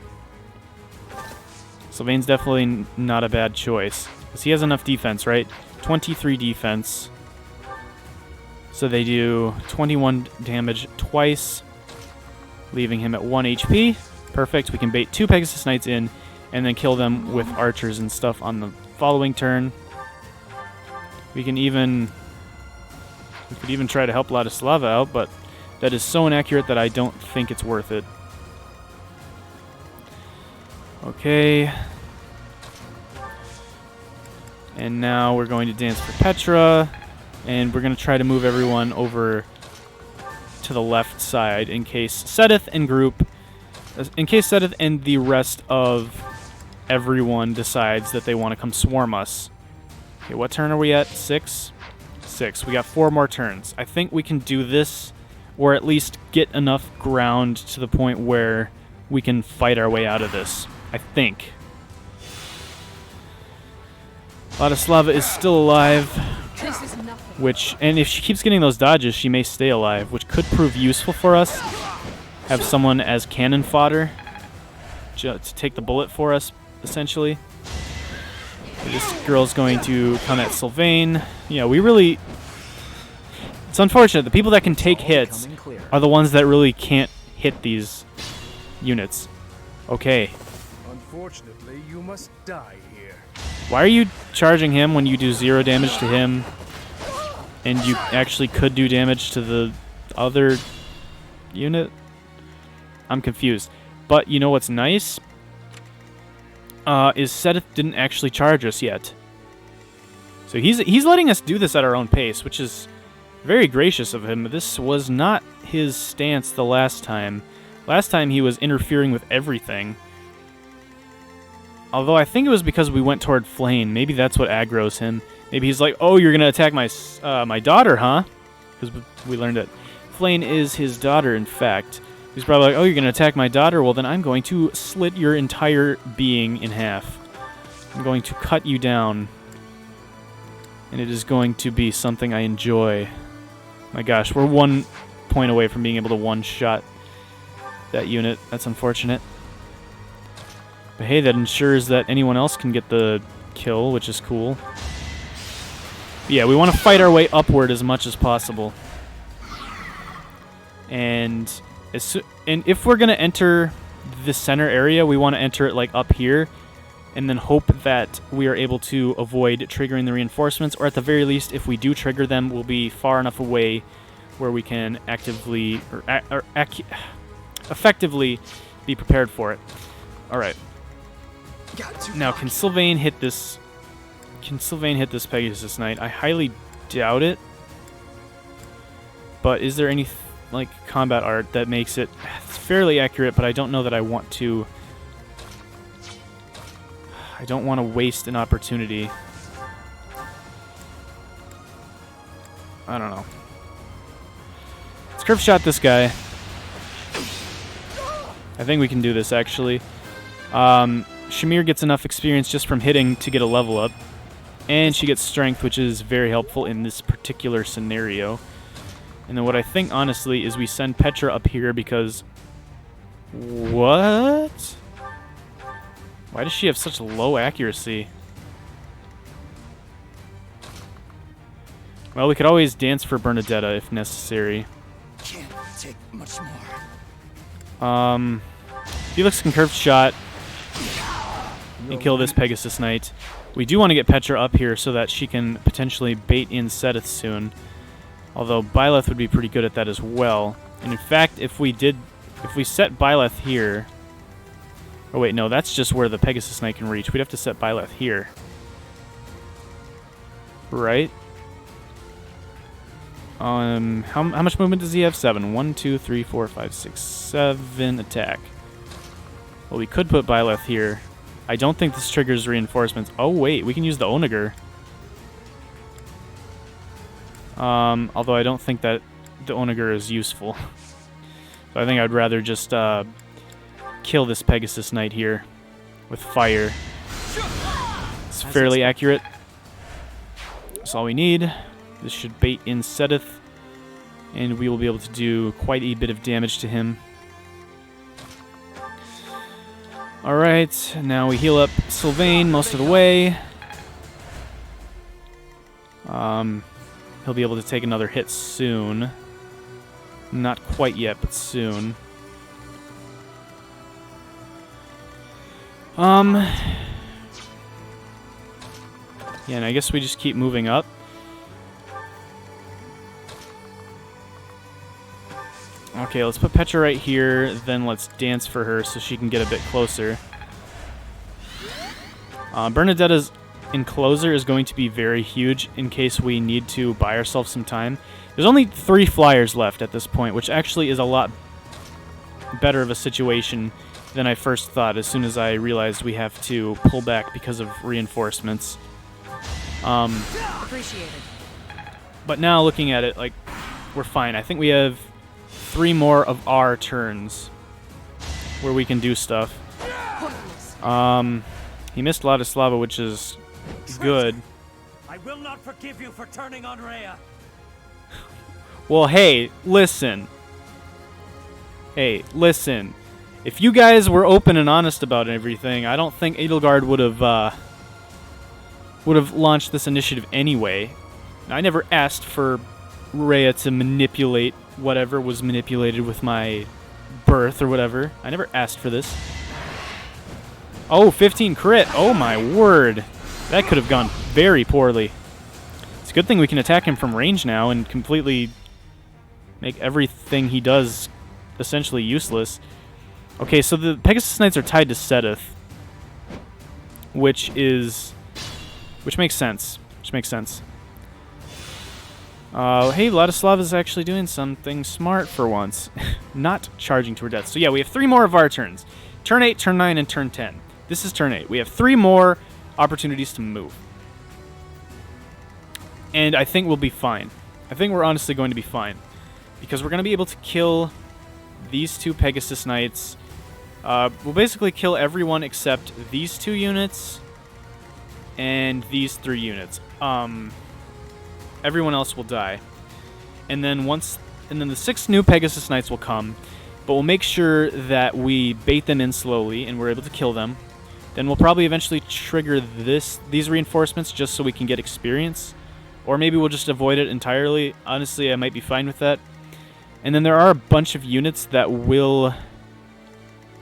Sylvain's definitely not a bad choice, because he has enough defense, right? 23 defense. So they do 21 damage twice, leaving him at 1 HP. Perfect. We can bait 2 Pegasus Knights in, and then kill them with archers and stuff on the following turn. We could even try to help Ladislava out, but that is so inaccurate that I don't think it's worth it. Okay. And now we're going to dance for Petra, and we're going to try to move everyone over to the left side in case Sedith and the rest of everyone decides that they want to come swarm us. Okay, what turn are we at? 6? 6. We got 4 more turns. I think we can do this, or at least get enough ground to the point where we can fight our way out of this. I think. Ladislava is still alive, and if she keeps getting those dodges, she may stay alive, which could prove useful for us. Have someone as cannon fodder to take the bullet for us, essentially. This girl's going to come at Sylvain. Yeah, we really... It's unfortunate. The people that can take hits are the ones that really can't hit these units. Okay. Unfortunately, you must die here. Why are you charging him when you do 0 damage to him, and you actually could do damage to the other unit? I'm confused. But you know what's nice? Is Sedith didn't actually charge us yet. So he's letting us do this at our own pace, which is very gracious of him. This was not his stance the last time. Last time he was interfering with everything. Although I think it was because we went toward Flame. Maybe that's what aggroes him. Maybe he's like, oh, you're going to attack my daughter, huh? Because we learned that Flame is his daughter, in fact. He's probably like, oh, you're going to attack my daughter? Well, then I'm going to slit your entire being in half. I'm going to cut you down. And it is going to be something I enjoy. My gosh, we're 1 point away from being able to one-shot that unit. That's unfortunate. But hey, that ensures that anyone else can get the kill, which is cool. Yeah, we want to fight our way upward as much as possible. And if we're going to enter the center area, we want to enter it like up here, and then hope that we are able to avoid triggering the reinforcements, or at the very least, if we do trigger them, we'll be far enough away where we can actively or effectively be prepared for it. All right. Now, can Sylvain hit this? Can Sylvain hit this Pegasus Knight? I highly doubt it. But is there any like combat art that makes it fairly accurate? But I don't know that I want to. I don't want to waste an opportunity. I don't know. Let's curve shot this guy. I think we can do this actually. Shamir gets enough experience just from hitting to get a level up. And she gets strength, which is very helpful in this particular scenario. And then what I think, honestly, is we send Petra up here because... What? Why does she have such low accuracy? Well, we could always dance for Bernadetta if necessary. Can't take much more. Felix can curve shot and kill this Pegasus Knight. We do want to get Petra up here so that she can potentially bait in Sedith soon. Although Byleth would be pretty good at that as well. And in fact, if we set Byleth here... Oh wait, no, that's just where the Pegasus Knight can reach. We'd have to set Byleth here. Right? How much movement does he have? 7. 1, 2, 3, 4, 5, 6, 7 attack. Well, we could put Byleth here. I don't think this triggers reinforcements. Oh wait, we can use the Onager. Although I don't think that the Onager is useful. So I think I'd rather just kill this Pegasus Knight here with fire. It's fairly accurate. That's all we need. This should bait in Sedith, and we will be able to do quite a bit of damage to him. Alright, now we heal up Sylvain most of the way. He'll be able to take another hit soon. Not quite yet, but soon. Yeah, and I guess we just keep moving up. Okay, let's put Petra right here, then let's dance for her so she can get a bit closer. Bernadetta's enclosure is going to be very huge in case we need to buy ourselves some time. There's only 3 flyers left at this point, which actually is a lot better of a situation than I first thought as soon as I realized we have to pull back because of reinforcements. Appreciated. But now looking at it, like, we're fine. I think we have 3 more of our turns where we can do stuff. He missed Ladislava, which is good. I will not forgive you for turning on Rhea. Well, hey, listen. Hey, listen. If you guys were open and honest about everything, I don't think Edelgard would have launched this initiative anyway. I never asked for Rhea to manipulate whatever was manipulated with my birth or whatever. I never asked for this. Oh, 15 crit. Oh my word. That could have gone very poorly. It's a good thing we can attack him from range now and completely make everything he does essentially useless. Okay, so the Pegasus Knights are tied to Seteth, which makes sense. Hey, Ladislav is actually doing something smart for once. Not charging to her death. So yeah, we have 3 more of our turns. Turn 8, turn 9, and turn 10. This is turn 8. We have 3 more opportunities to move. And I think we'll be fine. I think we're honestly going to be fine. Because we're going to be able to kill these 2 Pegasus Knights. We'll basically kill everyone except these 2 units and these 3 units. Everyone else will die. And then the 6 new Pegasus Knights will come, but we'll make sure that we bait them in slowly and we're able to kill them. Then we'll probably eventually trigger these reinforcements just so we can get experience. Or maybe we'll just avoid it entirely. Honestly, I might be fine with that. And then there are a bunch of units that will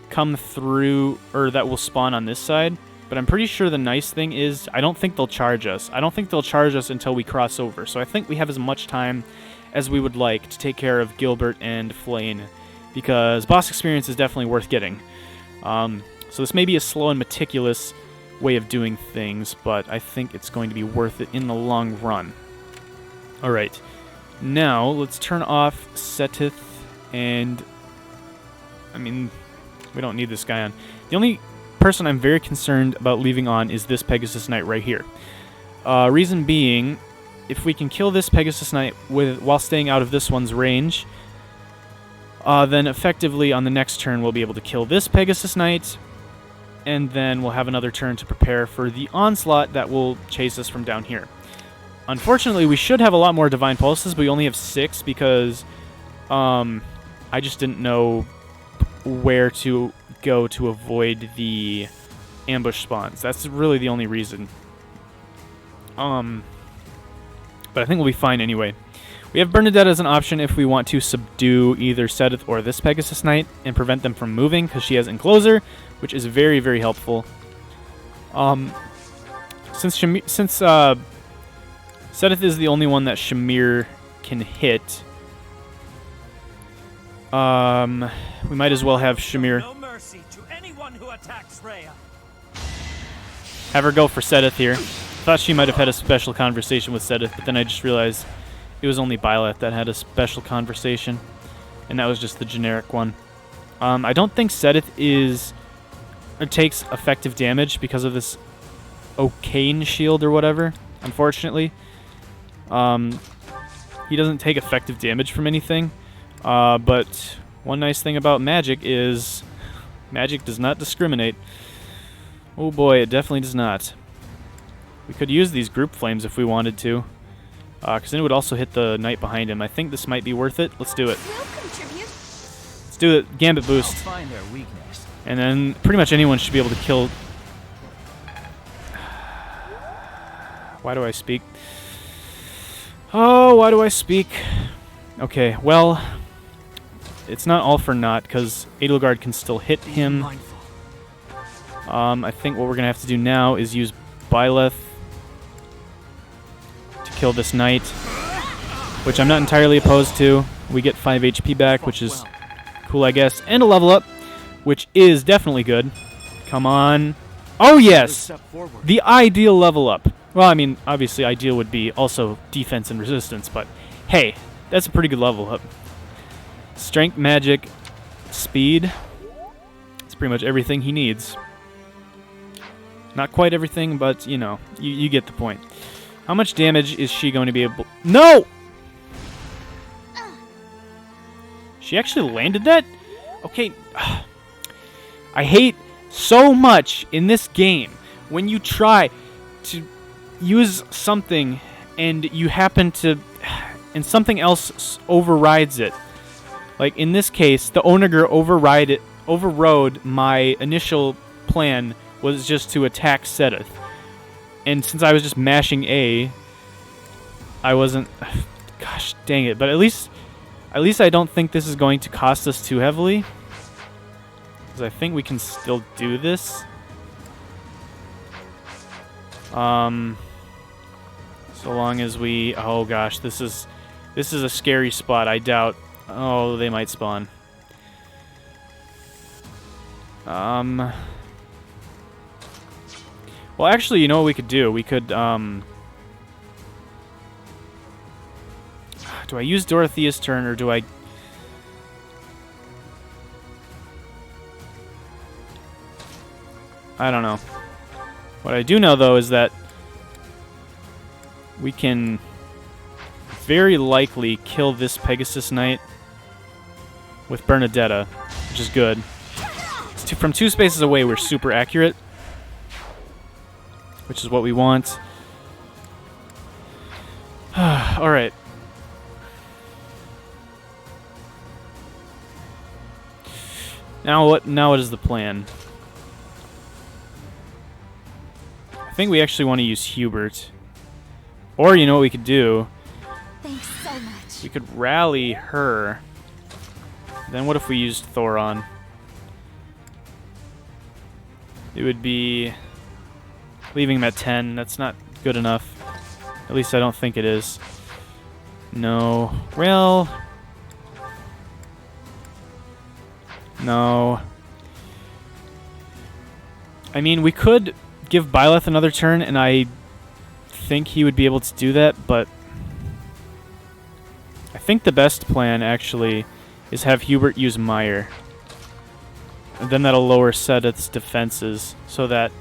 come through, or that will spawn on this side. But I'm pretty sure the nice thing is I don't think they'll charge us. I don't think they'll charge us until we cross over. So I think we have as much time as we would like to take care of Gilbert and Flayn, because boss experience is definitely worth getting. So this may be a slow and meticulous way of doing things, but I think it's going to be worth it in the long run. Alright, now let's turn off Seteth, and I mean, we don't need this guy on. The only person I'm very concerned about leaving on is this Pegasus Knight right here. Reason being, if we can kill this Pegasus Knight while staying out of this one's range, then effectively on the next turn we'll be able to kill this Pegasus Knight, and then we'll have another turn to prepare for the onslaught that will chase us from down here. Unfortunately, we should have a lot more Divine Pulses, but we only have 6 because I just didn't know where to go to avoid the ambush spawns. That's really the only reason. But I think we'll be fine anyway. We have Bernadette as an option if we want to subdue either Seteth or this Pegasus Knight and prevent them from moving, because she has Enclosure, which is very, very helpful. Since Seteth is the only one that Shamir can hit, we might as well have Shamir. No mercy to anyone who attacks Rhea. Have her go for Seteth here. Thought she might have had a special conversation with Seteth, but then I just realized it was only Byleth that had a special conversation, and that was just the generic one. I don't think Seteth takes effective damage because of this O'Kane shield or whatever, unfortunately. He doesn't take effective damage from anything, but one nice thing about magic is magic does not discriminate. Oh boy, it definitely does not. We could use these group flames if we wanted to, because then it would also hit the knight behind him. I think this might be worth it. Let's do it. We'll contribute. Let's do it. Gambit boost. Find their weakness. And then pretty much anyone should be able to kill... Why do I speak? Oh, why do I speak? Okay, well... It's not all for naught, because Edelgard can still hit him. I think what we're going to have to do now is use Byleth to kill this knight, which I'm not entirely opposed to. We get 5 HP back, which is cool, I guess, and a level up, which is definitely good. Come on. Oh, yes! The ideal level up. Well, I mean, obviously ideal would be also defense and resistance, but hey, that's a pretty good level up. Strength, magic, speed. It's pretty much everything he needs. Not quite everything, but, you know, you get the point. How much damage is she going to be able... No! She actually landed that? Okay. I hate so much in this game when you try to use something and you happen to... and something else overrides it. Like, in this case, the Onager overrode my initial plan was just to attack Seteth. And since I was just mashing A, I wasn't... Gosh, dang it. But at least I don't think this is going to cost us too heavily. Because I think we can still do this. So long as we... Oh, gosh, this is a scary spot. I doubt... Oh, they might spawn. Well, actually, you know what we could do? We could, do I use Dorothea's turn, or do I... I don't know. What I do know, though, is that we can very likely kill this Pegasus Knight with Bernadetta, which is good. From 2 spaces away, we're super accurate, which is what we want. Alright. Now what is the plan? I think we actually want to use Hubert. Or, you know what we could do? Thanks so much. We could rally her. Then what if we used Thoron? It would be leaving him at 10. That's not good enough. At least I don't think it is. No. Well... No. I mean, we could give Byleth another turn, and I think he would be able to do that, but I think the best plan, actually, is have Hubert use Meyer. And then that'll lower Seteth's defenses, so that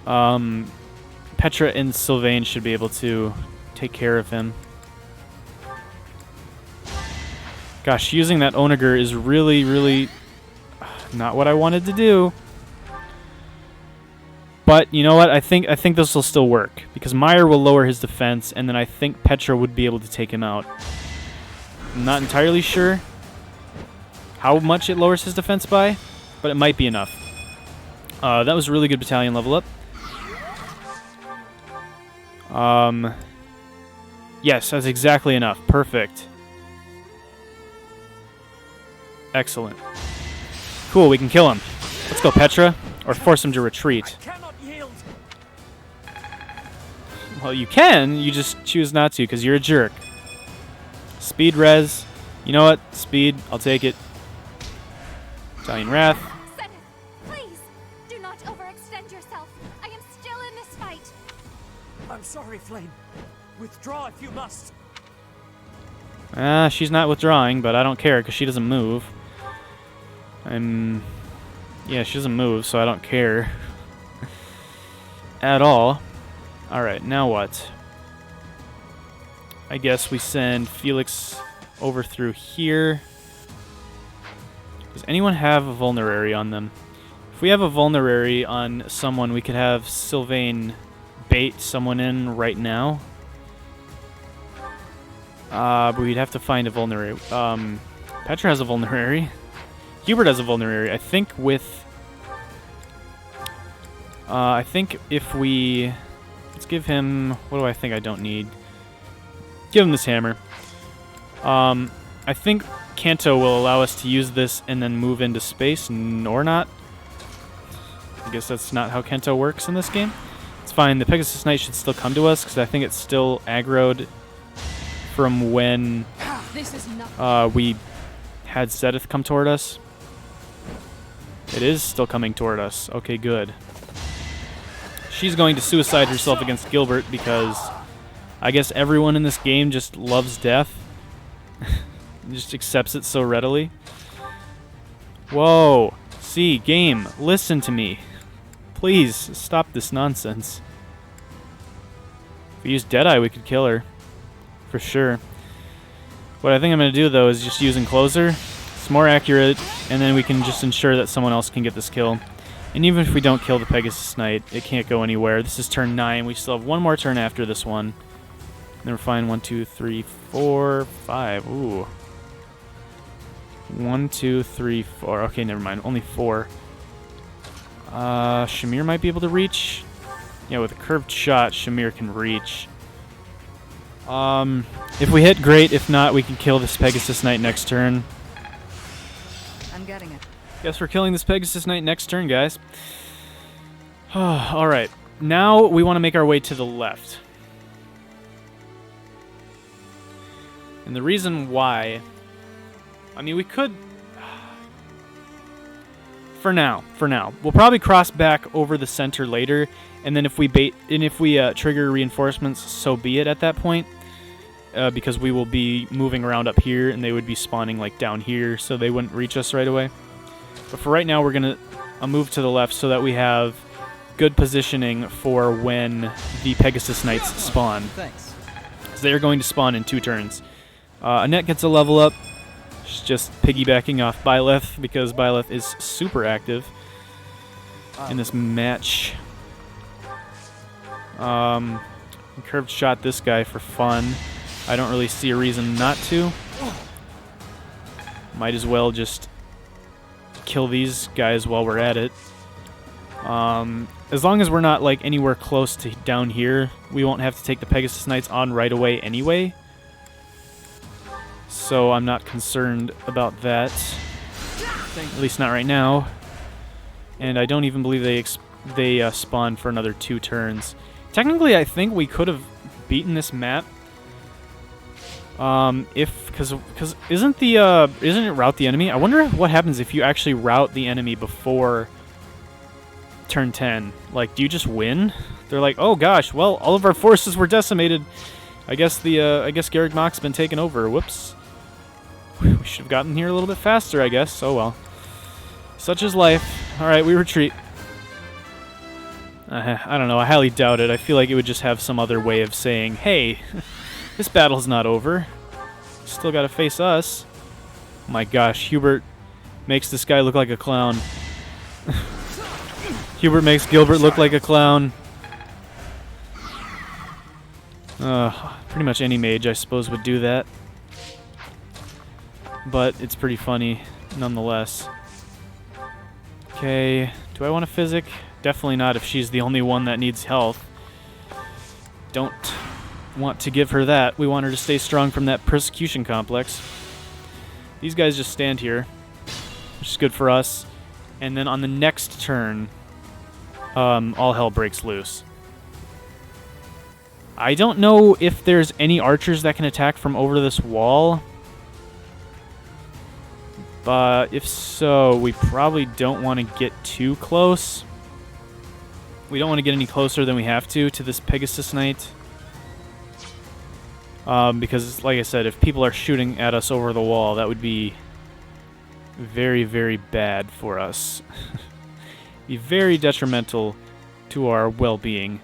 Petra and Sylvain should be able to take care of him. Gosh, using that Onager is really, really not what I wanted to do. But you know what? I think this will still work, because Meyer will lower his defense, and then I think Petra would be able to take him out. I'm not entirely sure how much it lowers his defense by, but it might be enough. That was a really good battalion level up. Yes, that's exactly enough. Perfect. Excellent. Cool, we can kill him. Let's go, Petra. Or force him to retreat. I cannot yield. Well, you can. You just choose not to, because you're a jerk. Speed res. You know what? Speed. I'll take it. Italian Wrath. Seteth, please, do not overextend yourself. I am still in this fight. I'm sorry, Flame. Withdraw if you must. She's not withdrawing, but I don't care, because she doesn't move. Yeah, she doesn't move, so I don't care. At all. Alright, now what? I guess we send Felix over through here. Does anyone have a vulnerary on them? If we have a vulnerary on someone, we could have Sylvain bait someone in right now. But we'd have to find a vulnerary. Petra has a vulnerary. Hubert has a vulnerary. I think with I think if we... Let's give him... What do I think I don't need? Give him this hammer. I think Kanto will allow us to use this and then move into space, or not. I guess that's not how Kanto works in this game. It's fine. The Pegasus Knight should still come to us, because I think it's still aggroed from when This is not we had Zedith come toward us. It is still coming toward us. Okay, good. She's going to suicide herself against Gilbert because I guess everyone in this game just loves death. Just accepts it so readily. Whoa. See, game, listen to me. Please, stop this nonsense. If we use Deadeye, we could kill her. For sure. What I think I'm going to do, though, is just use Encloser. It's more accurate, and then we can just ensure that someone else can get this kill. And even if we don't kill the Pegasus Knight, it can't go anywhere. This is turn 9. We still have one more turn after this one. Then we're fine. 1, 2, 3, 4, 5. Ooh. 1, 2, 3, 4. Okay, never mind. Only 4. Shamir might be able to reach. Yeah, with a curved shot, Shamir can reach. If we hit, great. If not, we can kill this Pegasus Knight next turn. I'm getting it. Guess we're killing this Pegasus Knight next turn, guys. Alright. Now we want to make our way to the left. And the reason why... I mean, we could... For now. We'll probably cross back over the center later, and then if we trigger reinforcements, so be it at that point. Because we will be moving around up here, and they would be spawning like down here, so they wouldn't reach us right away. But for right now, we're going to move to the left so that we have good positioning for when the Pegasus Knights spawn. Thanks. So they are going to spawn in 2 turns. Annette gets a level up. She's just piggybacking off Byleth because Byleth is super active in this match. Curved shot this guy for fun. I don't really see a reason not to. Might as well just kill these guys while we're at it. As long as we're not like anywhere close to down here, we won't have to take the Pegasus Knights on right away anyway. So I'm not concerned about that. At least not right now. And I don't even believe they spawn for another 2 turns. Technically, I think we could have beaten this map. Because isn't it rout the enemy? I wonder what happens if you actually rout the enemy before turn 10. Like, do you just win? They're like, oh gosh, well, all of our forces were decimated. I guess Garrick Mock's been taken over. Whoops. We should have gotten here a little bit faster, I guess. Oh well. Such is life. Alright, we retreat. I don't know. I highly doubt it. I feel like it would just have some other way of saying, hey, this battle's not over. Still gotta face us. Oh my gosh, Hubert makes this guy look like a clown. Hubert makes Gilbert look like a clown. Pretty much any mage, I suppose, would do that. But it's pretty funny, nonetheless. Okay, do I want a Physic? Definitely not if she's the only one that needs health. Don't want to give her that. We want her to stay strong from that persecution complex. These guys just stand here, which is good for us. And then on the next turn, all hell breaks loose. I don't know if there's any archers that can attack from over this wall. But if so, we probably don't want to get too close. We don't want to get any closer than we have to this Pegasus Knight. Because, like I said, if people are shooting at us over the wall, that would be very, very bad for us. Be very detrimental to our well-being.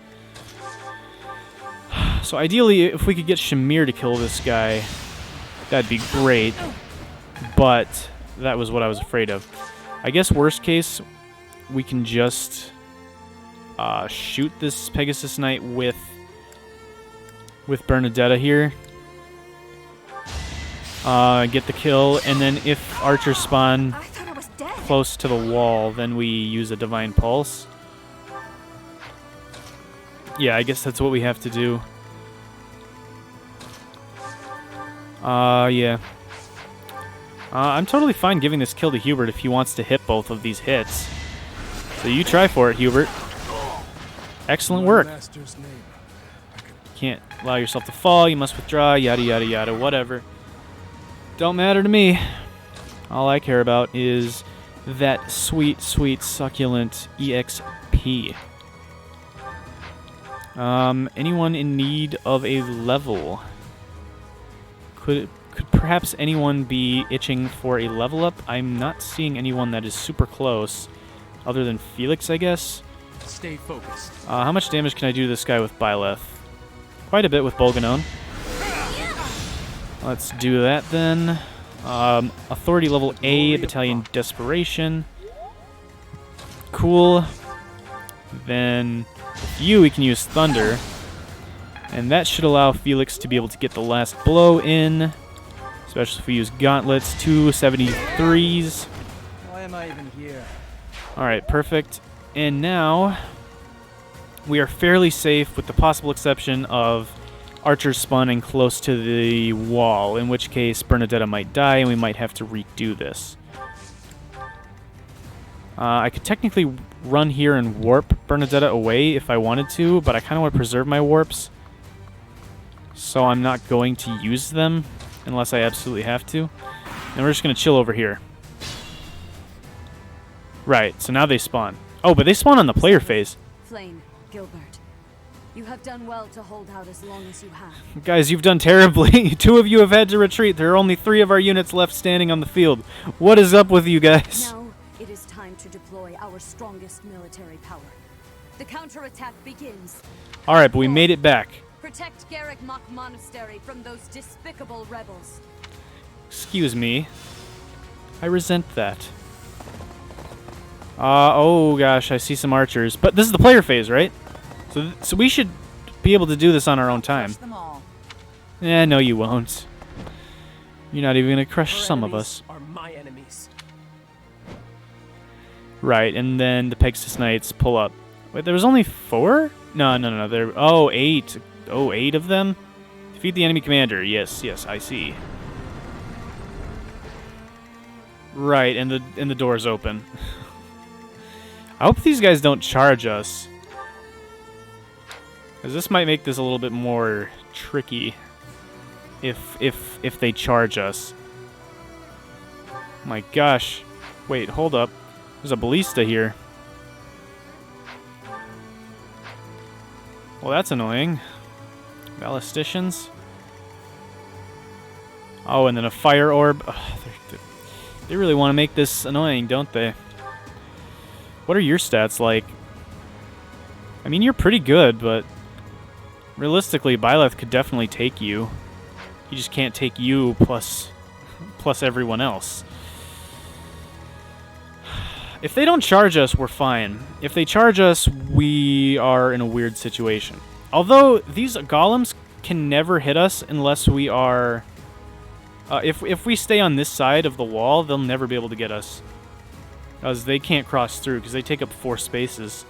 So ideally, if we could get Shamir to kill this guy, that'd be great. But that was what I was afraid of. I guess worst case, we can just shoot this Pegasus Knight with Bernadetta here. Get the kill, and then if archers spawn close to the wall, then we use a Divine Pulse. Yeah, I guess that's what we have to do. Yeah. I'm totally fine giving this kill to Hubert if he wants to hit both of these hits. So you try for it, Hubert. Excellent work. Master's name. Can't allow yourself to fall, you must withdraw, yada yada yada, whatever. Don't matter to me. All I care about is that sweet, sweet, succulent EXP. Anyone in need of a level? Could perhaps anyone be itching for a level up? I'm not seeing anyone that is super close, other than Felix, I guess. Stay focused. How much damage can I do to this guy with Byleth? Quite a bit with Bolganone. Let's do that then. Authority level A, Battalion Desperation. Cool. Then with you, we can use Thunder. And that should allow Felix to be able to get the last blow in. Especially if we use Gauntlets, 273s. Why am I even here? Alright, perfect. And now we are fairly safe with the possible exception of archers spawning close to the wall, in which case Bernadetta might die and we might have to redo this. I could technically run here and warp Bernadetta away if I wanted to, but I kind of want to preserve my warps. So I'm not going to use them unless I absolutely have to. And we're just going to chill over here. Right, so now they spawn. Oh, but they spawn on the player phase. Flame, Gilbert, you have done well to hold out as long as you have. Guys, you've done terribly. 2 of you have had to retreat. There are only 3 of our units left standing on the field. What is up with you guys? Now it is time to deploy our strongest military power. The counterattack begins. Alright, but we made it back. Protect Garrick Mach Monastery from those despicable rebels. Excuse me. I resent that. Oh gosh, I see some archers. But this is the player phase, right? So we should be able to do this on our own time. Eh, no you won't. You're not even gonna crush some of us. Are my enemies. Right, and then the Pegasus Knights pull up. Wait, there was only 4? No. There. Oh, 8. Oh, 8 of them? Defeat the enemy commander. Yes, I see. Right, and the door's open. I hope these guys don't charge us, because this might make this a little bit more tricky if they charge us. My gosh. Wait, hold up. There's a ballista here. Well, that's annoying. Ballisticians. Oh, and then a fire orb. Ugh, they really want to make this annoying, don't they? What are your stats like? I mean, you're pretty good, but realistically, Byleth could definitely take you. He just can't take you plus everyone else. If they don't charge us, we're fine. If they charge us, we are in a weird situation. Although, these golems can never hit us unless we are... if we stay on this side of the wall, they'll never be able to get us. Because they can't cross through, because they take up 4 spaces.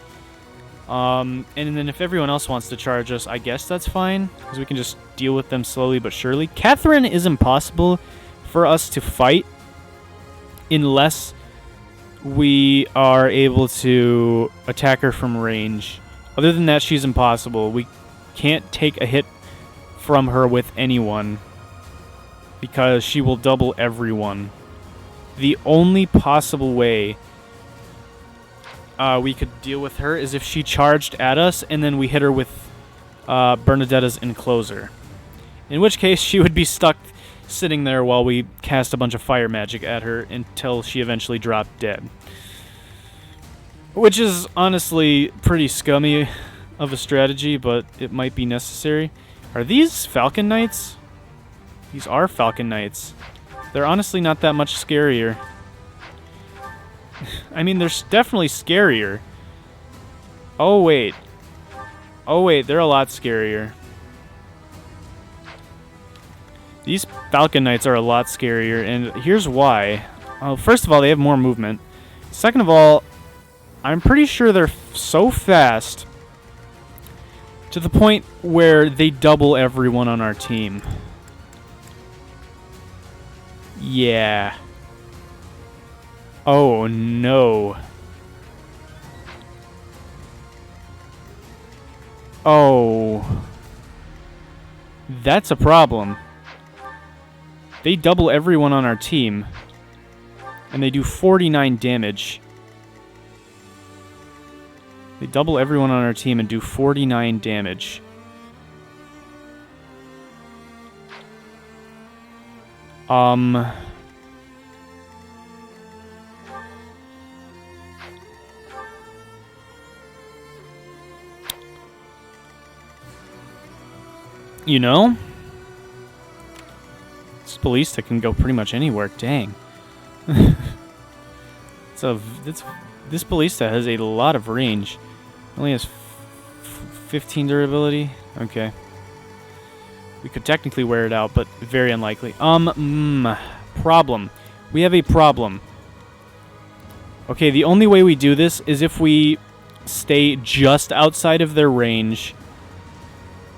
And then if everyone else wants to charge us, I guess that's fine, because we can just deal with them slowly but surely. Catherine is impossible for us to fight unless we are able to attack her from range. Other than that, she's impossible. We can't take a hit from her with anyone, because she will double everyone. The only possible way we could deal with her is if she charged at us and then we hit her with Bernadetta's Encloser. In which case, she would be stuck sitting there while we cast a bunch of fire magic at her until she eventually dropped dead. Which is honestly pretty scummy of a strategy, but it might be necessary. Are these Falcon Knights? These are Falcon Knights. They're honestly not that much scarier. I mean, they're definitely scarier. Oh, wait. Oh, wait, they're a lot scarier. These Falcon Knights are a lot scarier, and here's why. First of all, they have more movement. Second of all, I'm pretty sure they're so fast To the point where they double everyone on our team. Yeah. Oh, no. Oh. That's a problem. They double everyone on our team. And they do 49 damage. They double everyone on our team and do 49 damage. You know? This ballista can go pretty much anywhere. Dang. This ballista has a lot of range. Only has 15 durability. Okay. We could technically wear it out, but very unlikely. Problem. We have a problem. Okay, the only way we do this is if we stay just outside of their range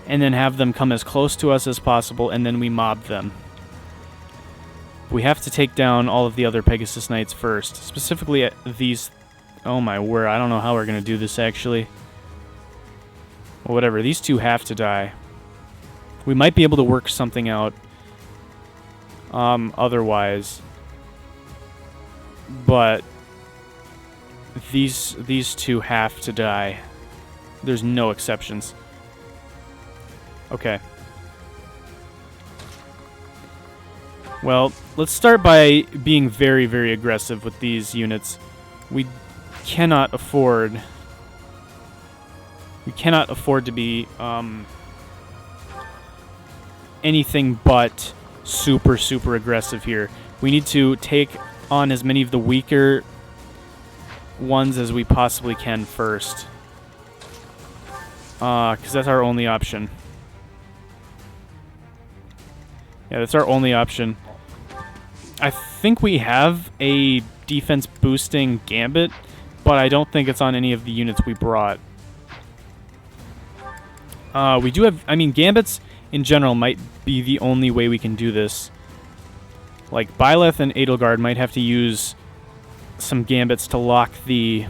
and then have them come as close to us as possible, and then we mob them. We have to take down all of the other Pegasus Knights first. Specifically at these... Oh my word, I don't know how we're going to do this, actually. Well, whatever, these two have to die. We might be able to work something out otherwise. But these two have to die. There's no exceptions. Okay. Well, let's start by being very, very aggressive with these units. We cannot afford... We cannot afford to be anything but super, super aggressive here. We need to take on as many of the weaker ones as we possibly can first. Because that's our only option. Yeah, that's our only option. I think we have a defense boosting gambit, but I don't think it's on any of the units we brought. We do have... I mean, gambits in general might be the only way we can do this. Like, Byleth and Edelgard might have to use some gambits to lock the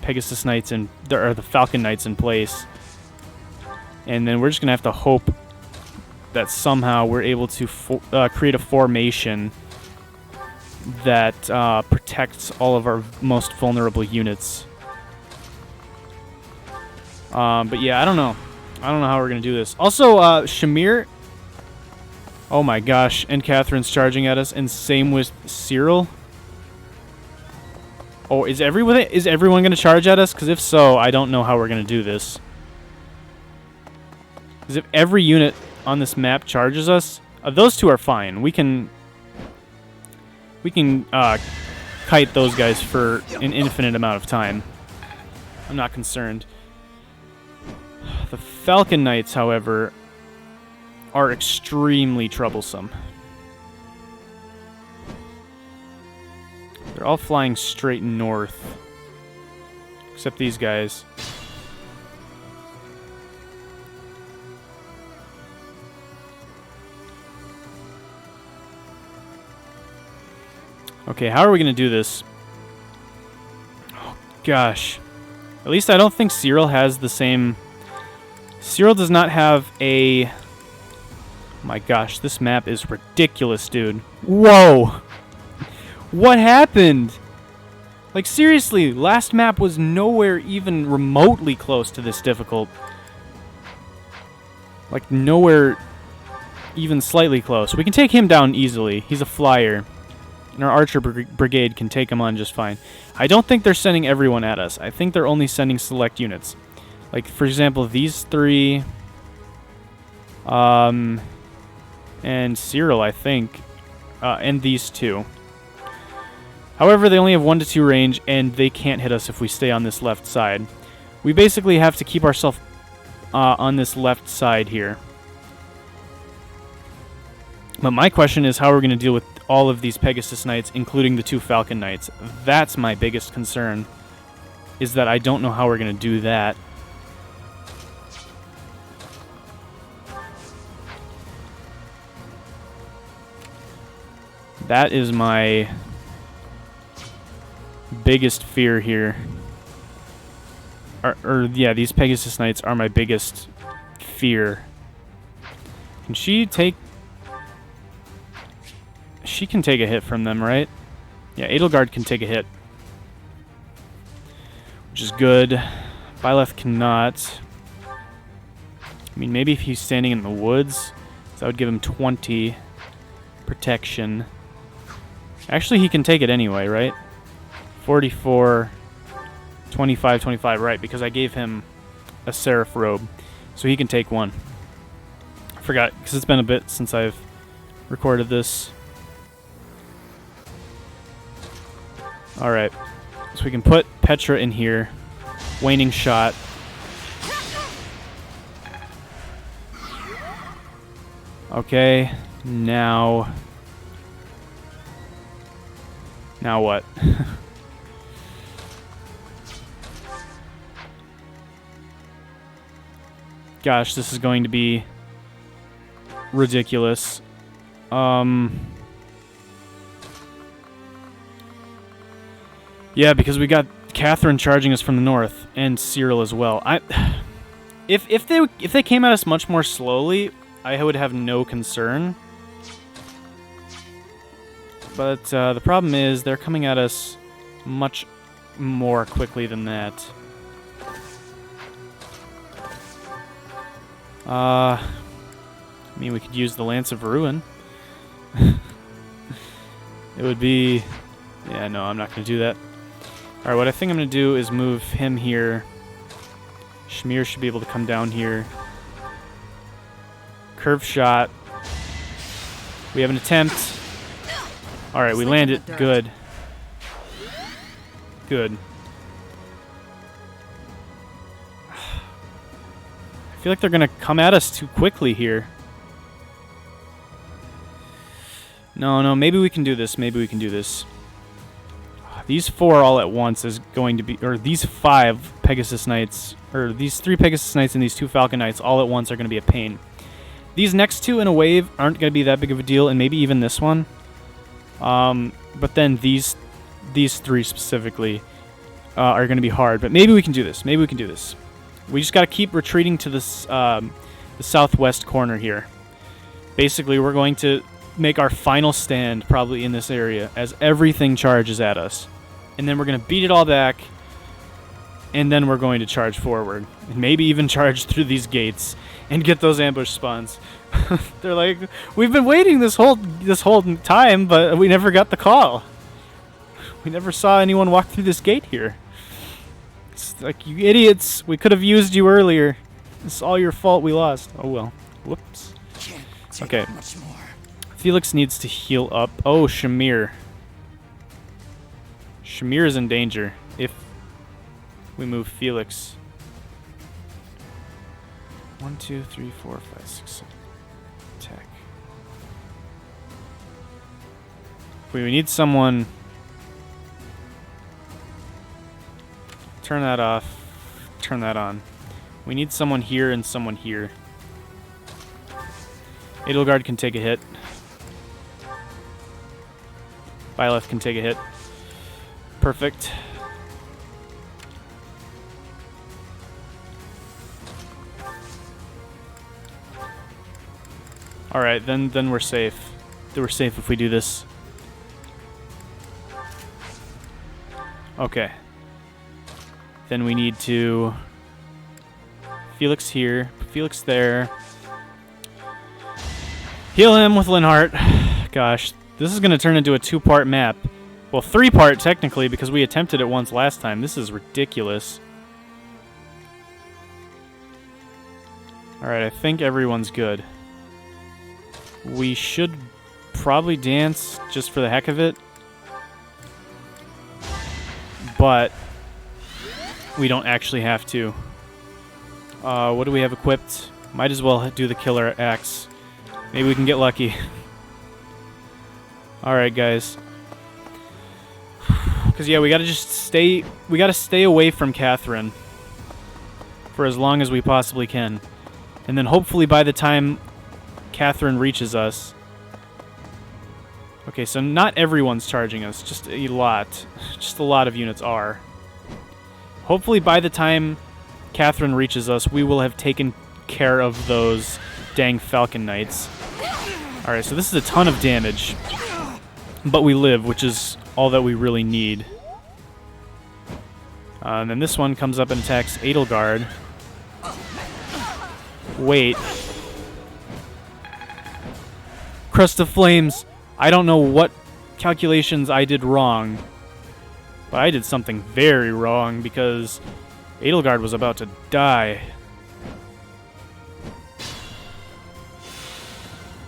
Pegasus Knights in, or the Falcon Knights in place. And then we're just going to have to hope that somehow we're able to create a formation that protects all of our most vulnerable units. But yeah, I don't know. I don't know how we're going to do this. Also, Shamir... Oh my gosh, and Catherine's charging at us, and same with Cyril. Oh, is everyone going to charge at us? Because if so, I don't know how we're going to do this. Because if every unit on this map charges us, those two are fine. We can kite those guys for an infinite amount of time. I'm not concerned. The Falcon Knights, however, are extremely troublesome. They're all flying straight north. Except these guys. Okay, how are we going to do this? Oh, gosh. At least I don't think Cyril has the same... Cyril does not have a... Oh my gosh, this map is ridiculous, dude. Whoa! What happened? Like, seriously, last map was nowhere even remotely close to this difficult. Like, nowhere even slightly close. We can take him down easily. He's a flyer. And our archer brigade can take him on just fine. I don't think they're sending everyone at us. I think they're only sending select units. Like, for example, these three... and Cyril, I think. And these two. However, they only have 1 to 2 range, and they can't hit us if we stay on this left side. We basically have to keep ourselves on this left side here. But my question is how we're going to deal with all of these Pegasus Knights, including the 2 Falcon Knights. That's my biggest concern, is that I don't know how we're going to do that. That is my biggest fear here. Yeah, these Pegasus Knights are my biggest fear. Can she take... She can take a hit from them, right? Yeah, Edelgard can take a hit. Which is good. Byleth cannot. I mean, maybe if he's standing in the woods, that would give him 20 protection. Actually, he can take it anyway, right? 44, 25, 25, right, because I gave him a Seraph robe. So he can take one. I forgot, because it's been a bit since I've recorded this. Alright, so we can put Petra in here. Waning shot. Okay, now... Now what? Gosh, this is going to be ridiculous. Yeah, because we got Catherine charging us from the north, and Cyril as well. If they came at us much more slowly, I would have no concern. But the problem is they're coming at us much more quickly than that. I mean, we could use the Lance of Ruin. It would be... Yeah, no, I'm not going to do that. Alright, what I think I'm going to do is move him here. Shamir should be able to come down here. Curve shot. We have an attempt. Alright, we landed. Good. Good. I feel like they're going to come at us too quickly here. No, maybe we can do this. Maybe we can do this. These 4 all at once is going to be... Or these 5 Pegasus Knights... Or these 3 Pegasus Knights and these 2 Falcon Knights all at once are going to be a pain. These next 2 in a wave aren't going to be that big of a deal, and maybe even this one. But then these 3 specifically are going to be hard. But maybe we can do this. Maybe we can do this. We just got to keep retreating to this, the southwest corner here. Basically, we're going to make our final stand probably in this area as everything charges at us. And then we're going to beat it all back. And then we're going to charge forward. And maybe even charge through these gates and get those ambush spawns. They're like, we've been waiting this whole time, but we never got the call. We never saw anyone walk through this gate here. It's like, you idiots, we could have used you earlier. It's all your fault we lost. Oh well. Whoops. Okay. Felix needs to heal up. Oh, Shamir. Shamir is in danger if we move Felix. 1, 2, 3, 4, 5, 6, 7. Attack. We need someone. Turn that off. Turn that on. We need someone here and someone here. Edelgard can take a hit. Byleth can take a hit. Perfect. Alright, then we're safe. Then we're safe if we do this. Okay. Then we need to... Felix here. Felix there. Heal him with Linhardt. Gosh, this is going to turn into a 2-part map. Well, 3-part technically, because we attempted it once last time. This is ridiculous. Alright, I think everyone's good. We should probably dance just for the heck of it. But we don't actually have to. What do we have equipped? Might as well do the killer axe. Maybe we can get lucky. Alright, guys. Because, yeah, we gotta just stay... We gotta stay away from Catherine for as long as we possibly can. And then hopefully by the time Catherine reaches us... Okay, so not everyone's charging us, just a lot. Just a lot of units are. Hopefully by the time Catherine reaches us, we will have taken care of those dang Falcon Knights. Alright, so this is a ton of damage. But we live, which is all that we really need. And then this one comes up and attacks Edelgard. Wait. Crust of Flames! I don't know what calculations I did wrong. But I did something very wrong because Edelgard was about to die.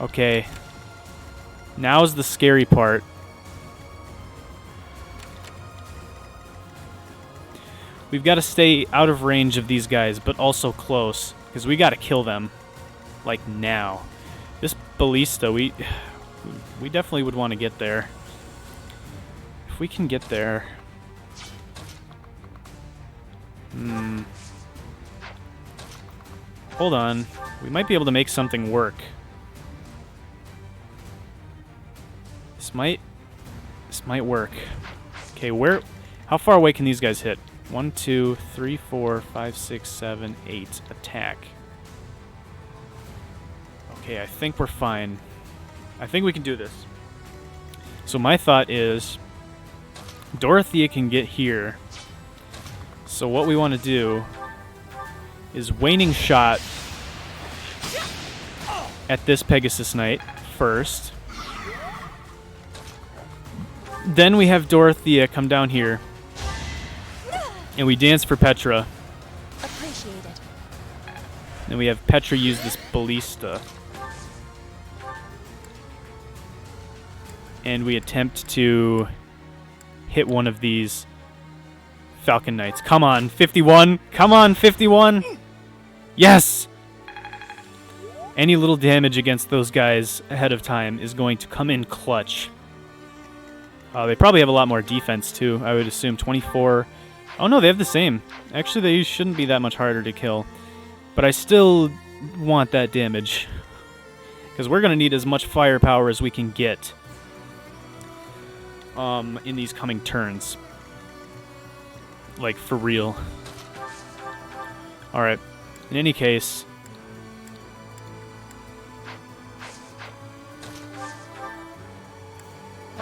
Okay. Now's the scary part. We've got to stay out of range of these guys, but also close, because we got to kill them, like now. This ballista, we definitely would want to get there. If we can get there. Hold on. We might be able to make something work. This might work. Okay, how far away can these guys hit? 1, 2, 3, 4, 5, 6, 7, 8. Attack. Okay, I think we're fine. I think we can do this. So my thought is Dorothea can get here. So what we want to do is Waning Shot at this Pegasus Knight first. Then we have Dorothea come down here. And we dance for Petra. Appreciated. Then we have Petra use this ballista. And we attempt to hit one of these Falcon Knights. Come on, 51. Come on, 51. Yes! Any little damage against those guys ahead of time is going to come in clutch. They probably have a lot more defense, too. I would assume 24. Oh, no, they have the same. Actually, they shouldn't be that much harder to kill. But I still want that damage. Because we're going to need as much firepower as we can get in these coming turns. Like, for real. Alright. In any case...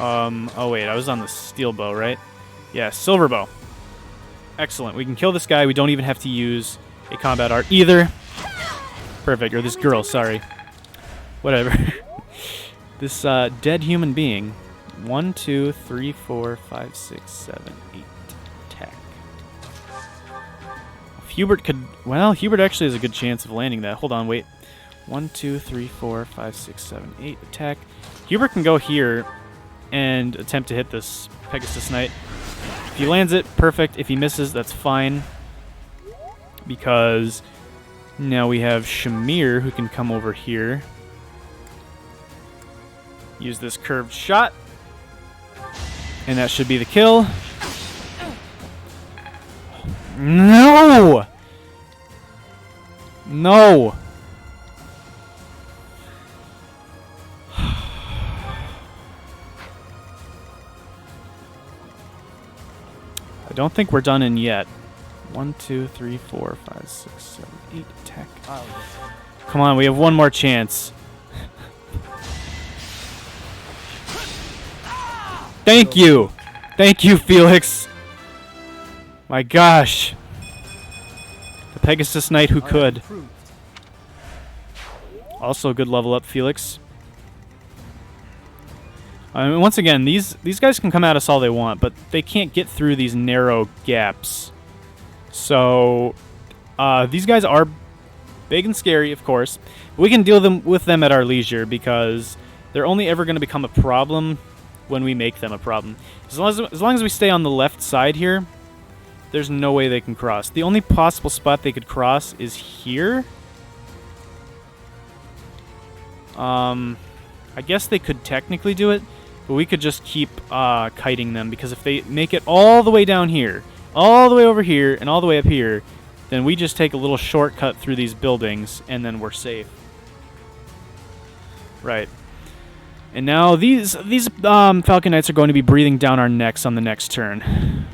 oh wait, I was on the steel bow, right? Yeah, silver bow. Excellent. We can kill this guy. We don't even have to use a combat art either. Perfect. Or this girl, sorry. Whatever. This dead human being. 1, 2, 3, 4, 5, 6, 7, 8. Attack. If Hubert could... Well, Hubert actually has a good chance of landing that. Hold on, wait. 1, 2, 3, 4, 5, 6, 7, 8. Attack. Hubert can go here and attempt to hit this Pegasus Knight. If he lands it, perfect. If he misses, that's fine. Because now we have Shamir who can come over here. Use this curved shot. And that should be the kill. No! No! I don't think we're done in yet. 1, 2, 3, 4, 5, 6, 7, 8. Attack. Come on, we have one more chance. Thank you! Thank you, Felix! My gosh. The Pegasus Knight who could. Also good level up, Felix. I mean, once again, these guys can come at us all they want, but they can't get through these narrow gaps. So, these guys are big and scary, of course. But we can deal with them at our leisure because they're only ever going to become a problem when we make them a problem. As long as we stay on the left side here, there's no way they can cross. The only possible spot they could cross is here. I guess they could technically do it, but we could just keep kiting them, because if they make it all the way down here, all the way over here, and all the way up here, then we just take a little shortcut through these buildings, and then we're safe. Right. And now these Falcon Knights are going to be breathing down our necks on the next turn.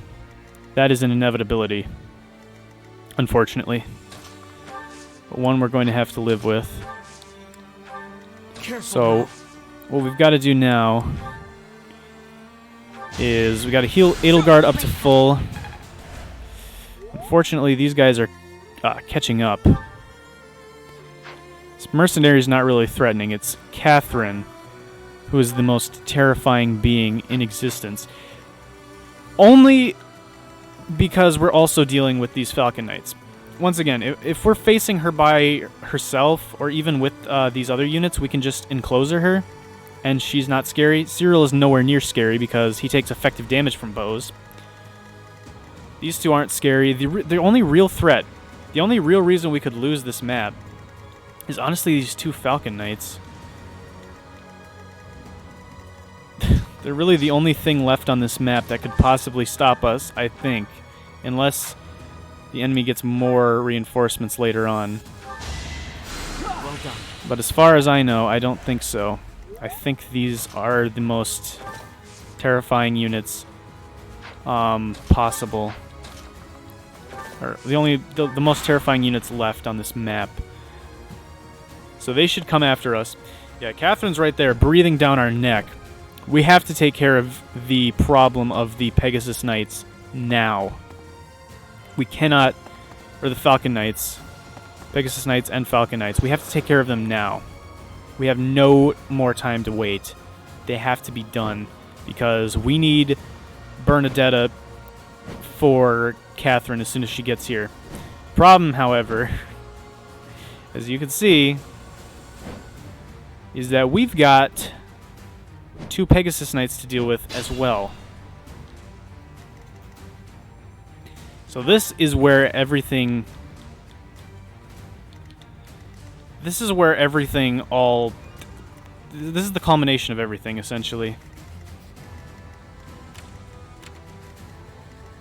That is an inevitability, unfortunately. But one we're going to have to live with. Careful So, now. what we've got to do now is we got to heal Edelgard up to full. Unfortunately, these guys are catching up. This mercenary is not really threatening. It's Catherine, who is the most terrifying being in existence. Only because we're also dealing with these Falcon Knights. Once again, if we're facing her by herself, or even with these other units, we can just encloser her, and she's not scary. Cyril is nowhere near scary because he takes effective damage from bows. These two aren't scary. The only real threat, the only real reason we could lose this map is honestly these two Falcon Knights. They're really the only thing left on this map that could possibly stop us, I think. Unless the enemy gets more reinforcements later on. Well done. But as far as I know, I don't think so. I think these are the most terrifying units possible. Or the most terrifying units left on this map. So they should come after us. Yeah, Catherine's right there, breathing down our neck. We have to take care of the problem of the Pegasus Knights now. We cannot, or the Falcon Knights, Pegasus Knights and Falcon Knights, we have to take care of them now. We have no more time to wait. They have to be done because we need Bernadetta for Catherine as soon as she gets here. Problem, however, as you can see, is that we've got two Pegasus Knights to deal with as well. So this is where everything... This is where everything all... This is the culmination of everything, essentially.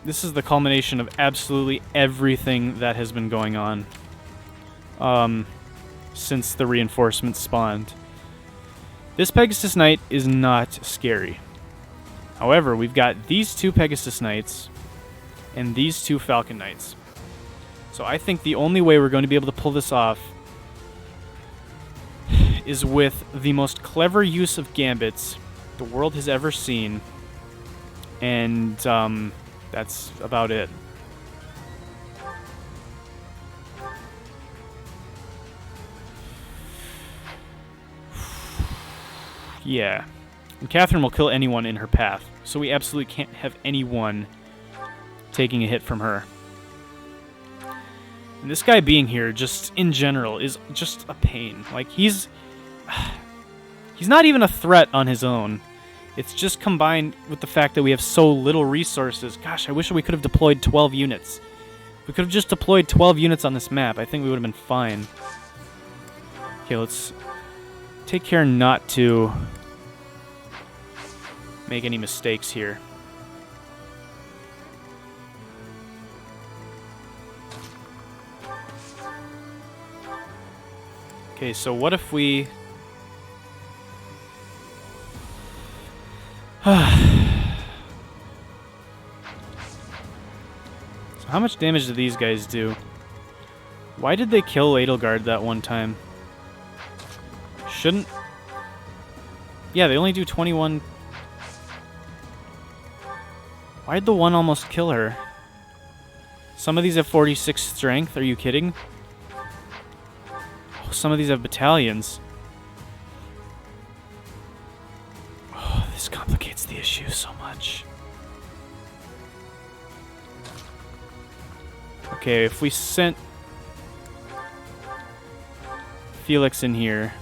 This is the culmination of absolutely everything that has been going on since the reinforcements spawned. This Pegasus Knight is not scary. However, we've got these two Pegasus Knights and these two Falcon Knights. So I think the only way we're going to be able to pull this off is with the most clever use of gambits the world has ever seen. And that's about it. Yeah. And Catherine will kill anyone in her path, so we absolutely can't have anyone taking a hit from her. And this guy being here, just in general, is just a pain. Like, he's not even a threat on his own. It's just combined with the fact that we have so little resources. Gosh, I wish we could have deployed 12 units. If we could have just deployed 12 units on this map, I think we would have been fine. Okay, let's take care not to make any mistakes here. Okay, so what if we... So how much damage do these guys do? Why did they kill Edelgard that one time? Shouldn't... Yeah, they only do 21... Why'd the one almost kill her? Some of these have 46 strength, are you kidding? Oh, some of these have battalions. Oh, this complicates the issue so much. Okay, if we sent Felix in here...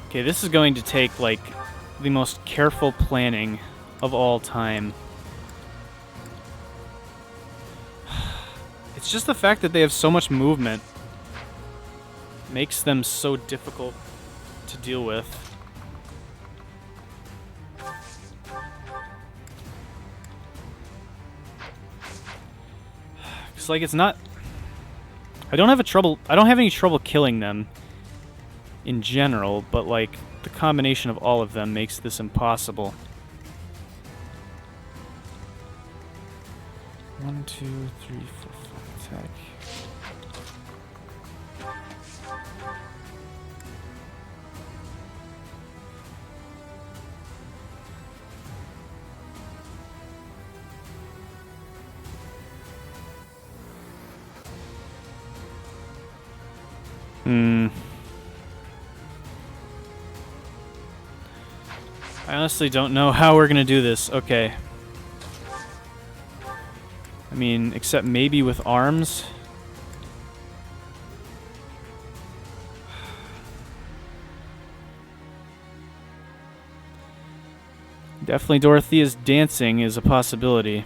Okay, this is going to take, like, the most careful planning of all time. It's just the fact that they have so much movement makes them so difficult to deal with. Because, like, it's not... I don't have any trouble killing them in general, but, like, the combination of all of them makes this impossible. 1, 2, 3, 4, 5, attack. I honestly don't know how we're gonna do this. Okay. I mean, except maybe with arms. Definitely Dorothea's dancing is a possibility.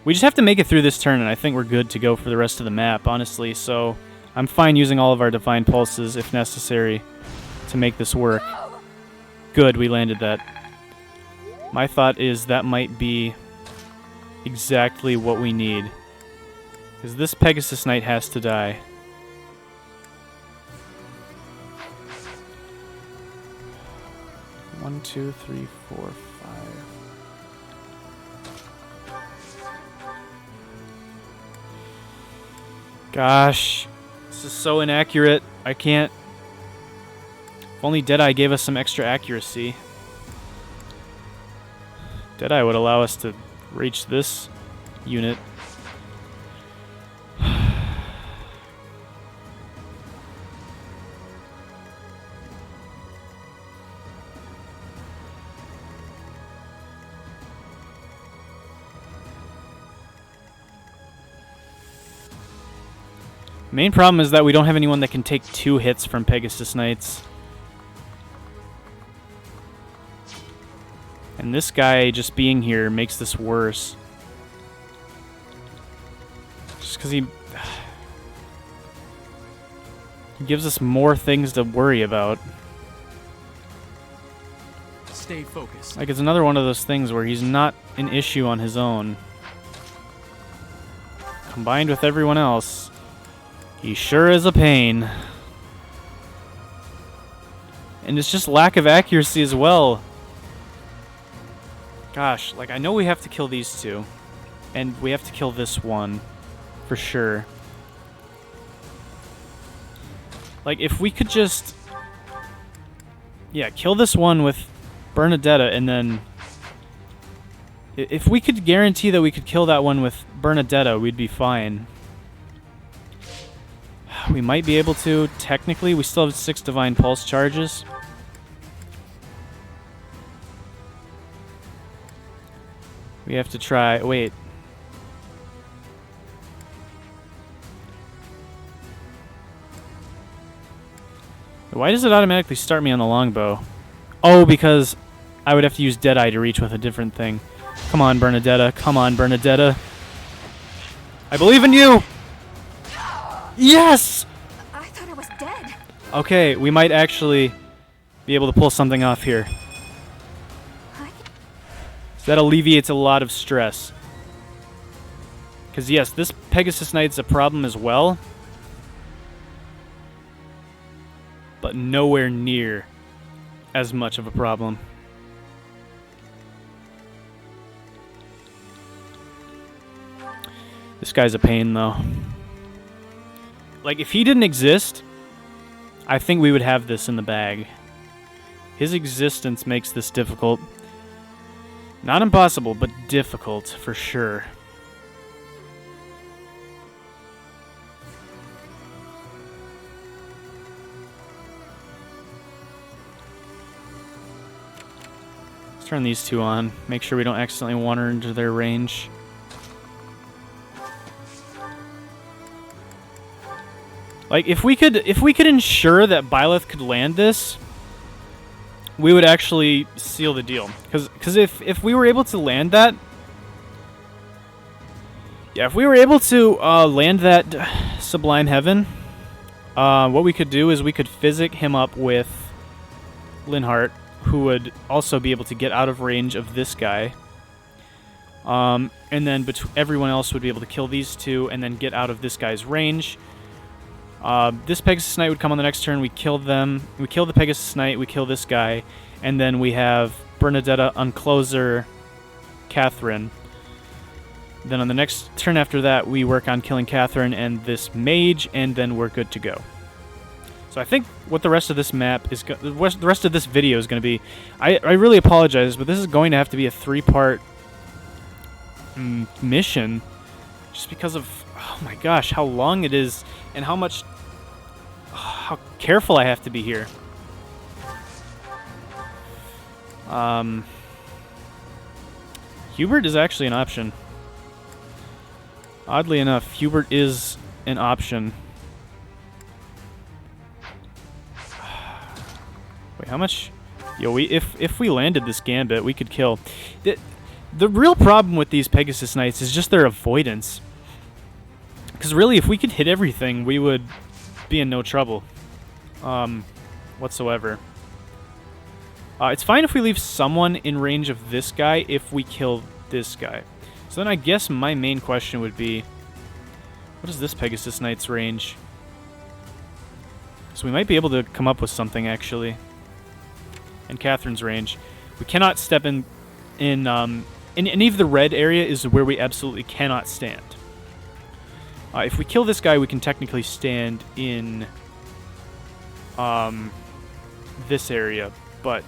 We just have to make it through this turn, and I think we're good to go for the rest of the map, honestly, so I'm fine using all of our Divine Pulses if necessary to make this work. Good, we landed that. My thought is that might be exactly what we need. Because this Pegasus Knight has to die. One, two, three, 4, 5. Gosh, this is so inaccurate. I can't... If only Deadeye gave us some extra accuracy. Deadeye would allow us to reach this unit. Main problem is that we don't have anyone that can take 2 hits from Pegasus Knights. And this guy just being here makes this worse. Just because he gives us more things to worry about. Stay focused. Like, it's another one of those things where he's not an issue on his own. Combined with everyone else, he sure is a pain. And it's just lack of accuracy as well. Gosh, like, I know we have to kill these 2. And we have to kill this one. For sure. Like, if we could just... Yeah, kill this one with Bernadetta, and then... If we could guarantee that we could kill that one with Bernadetta, we'd be fine. We might be able to, technically. We still have 6 Divine Pulse charges. We have to try... Wait. Why does it automatically start me on the longbow? Oh, because I would have to use Deadeye to reach with a different thing. Come on, Bernadetta. Come on, Bernadetta. I believe in you! Yes! I thought I was dead. Okay, we might actually be able to pull something off here. That alleviates a lot of stress. Because yes, this Pegasus Knight's a problem as well. But nowhere near as much of a problem. This guy's a pain, though. Like, if he didn't exist, I think we would have this in the bag. His existence makes this difficult. Not impossible, but difficult, for sure. Let's turn these 2 on. Make sure we don't accidentally wander into their range. Like, if we could ensure that Byleth could land this, we would actually seal the deal. Because if we were able to land that... Yeah, if we were able to land that Sublime Heaven, what we could do is we could physic him up with Linhardt, who would also be able to get out of range of this guy. And then everyone else would be able to kill these two and then get out of this guy's range. This Pegasus Knight would come on the next turn. We kill them. We kill the Pegasus Knight. We kill this guy. And then we have Bernadetta uncloser Catherine. Then on the next turn after that, we work on killing Catherine and this mage, and then we're good to go. So I think what the rest of this map is, the rest of this video is going to be, I really apologize, but this is going to have to be a 3-part mission, just because of, oh my gosh, how long it is, and how careful I have to be here. Hubert is actually an option. Oddly enough, Hubert is an option. Wait, how much? Yo, if we landed this gambit, we could kill. The real problem with these Pegasus Knights is just their avoidance. Because really, if we could hit everything, we would be in no trouble whatsoever. It's fine if we leave someone in range of this guy if we kill this guy. So then I guess my main question would be, what is this Pegasus Knight's range? So we might be able to come up with something, actually. And Catherine's range. We cannot step in any of the red area is where we absolutely cannot stand. If we kill this guy, we can technically stand in this area, but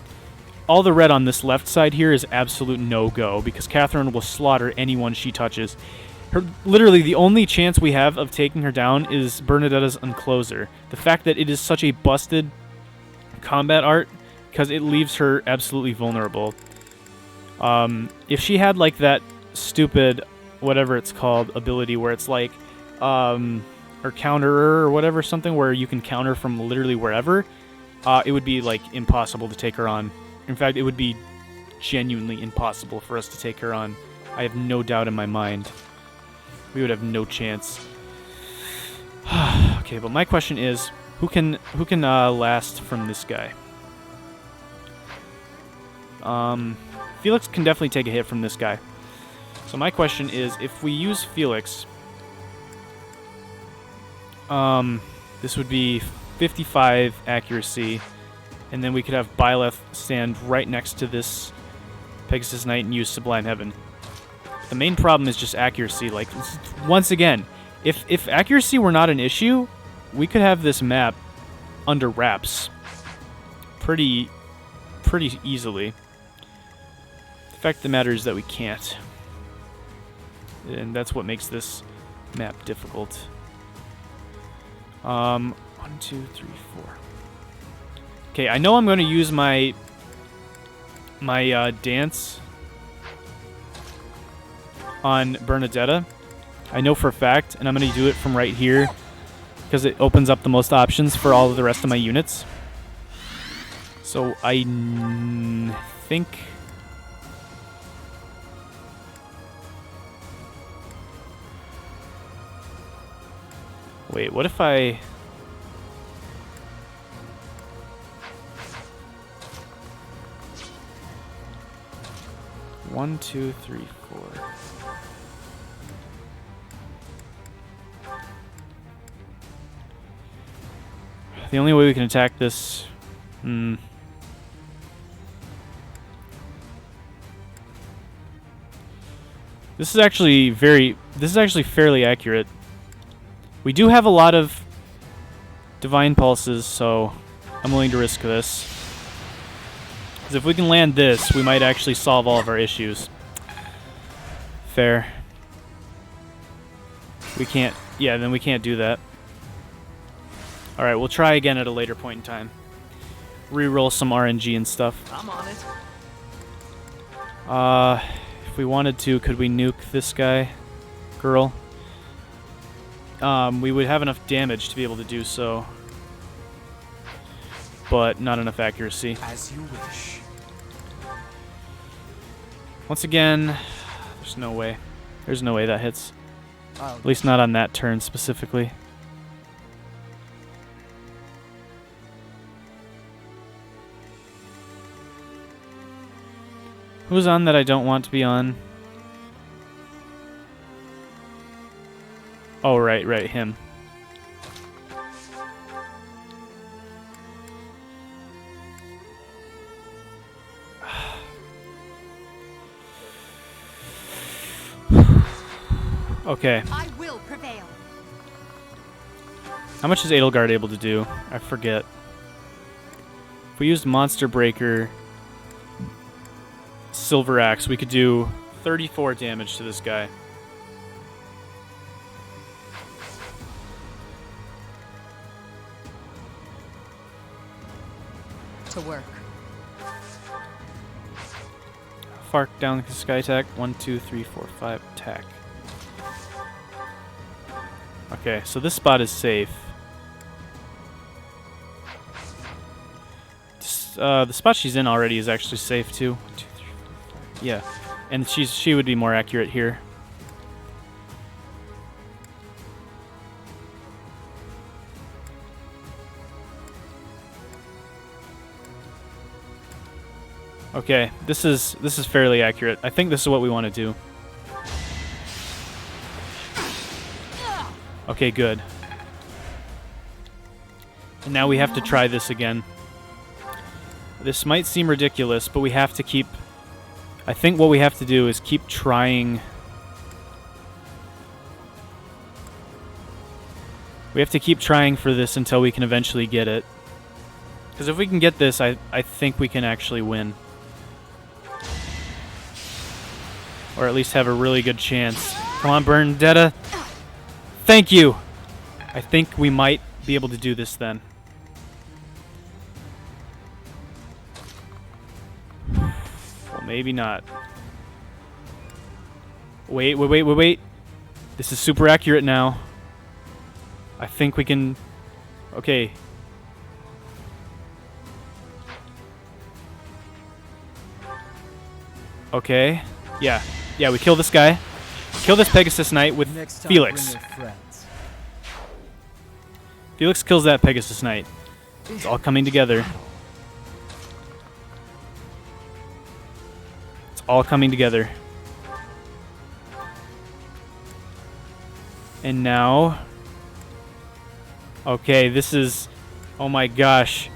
all the red on this left side here is absolute no-go, because Catherine will slaughter anyone she touches. Literally, the only chance we have of taking her down is Bernadetta's Uncloser. The fact that it is such a busted combat art, because it leaves her absolutely vulnerable. If she had, like, that stupid, whatever it's called, ability where it's like, or counterer or whatever, something where you can counter from literally wherever, it would be, like, impossible to take her on. In fact, it would be genuinely impossible for us to take her on. I have no doubt in my mind. We would have no chance. Okay, but my question is, who can last from this guy? Felix can definitely take a hit from this guy. So my question is, if we use Felix, this would be 55 accuracy. And then we could have Byleth stand right next to this Pegasus Knight and use Sublime Heaven. The main problem is just accuracy. Like, once again, if accuracy were not an issue, we could have this map under wraps pretty easily. The fact of the matter is that we can't. And that's what makes this map difficult. 1, 2, 3, 4. Okay, I know I'm going to use my dance on Bernadetta. I know for a fact, and I'm going to do it from right here because it opens up the most options for all of the rest of my units. So I think... Wait, what if I... 1, 2, 3, 4. The only way we can attack this... This is actually fairly accurate. We do have a lot of divine pulses, so I'm willing to risk this. Because if we can land this, we might actually solve all of our issues. Fair. We can't... Yeah, then we can't do that. Alright, we'll try again at a later point in time. Reroll some RNG and stuff. I'm on it. If we wanted to, could we nuke this guy? Girl? We would have enough damage to be able to do so. But not enough accuracy. As you wish. Once again, there's no way. There's no way that hits. Oh. At least not on that turn specifically. Who's on that I don't want to be on? Oh, right, him. Okay. I will prevail. How much is Edelgard able to do? I forget. If we used Monster Breaker, Silver Axe, we could do 34 damage to this guy. To work. Fark down the sky attack. 1, 2, 3, 4, 5 attack. Okay, so this spot is safe. The spot she's in already is actually safe too. 1, 2, 3, 4, 5. Yeah, and she would be more accurate here. Okay, this is fairly accurate. I think this is what we want to do. Okay, good. And now we have to try this again. This might seem ridiculous, but we have to keep... I think what we have to do is keep trying... We have to keep trying for this until we can eventually get it. Because if we can get this, I think we can actually win. Or at least have a really good chance. Come on, Bernadetta. Thank you! I think we might be able to do this then. Well, maybe not. Wait. This is super accurate now. I think we can... Okay. Okay. Yeah, we kill this guy. Kill this Pegasus Knight with Next time, Felix. bring your friends. Felix kills that Pegasus Knight. It's all coming together. It's all coming together. And now... Okay, this is... Oh my gosh.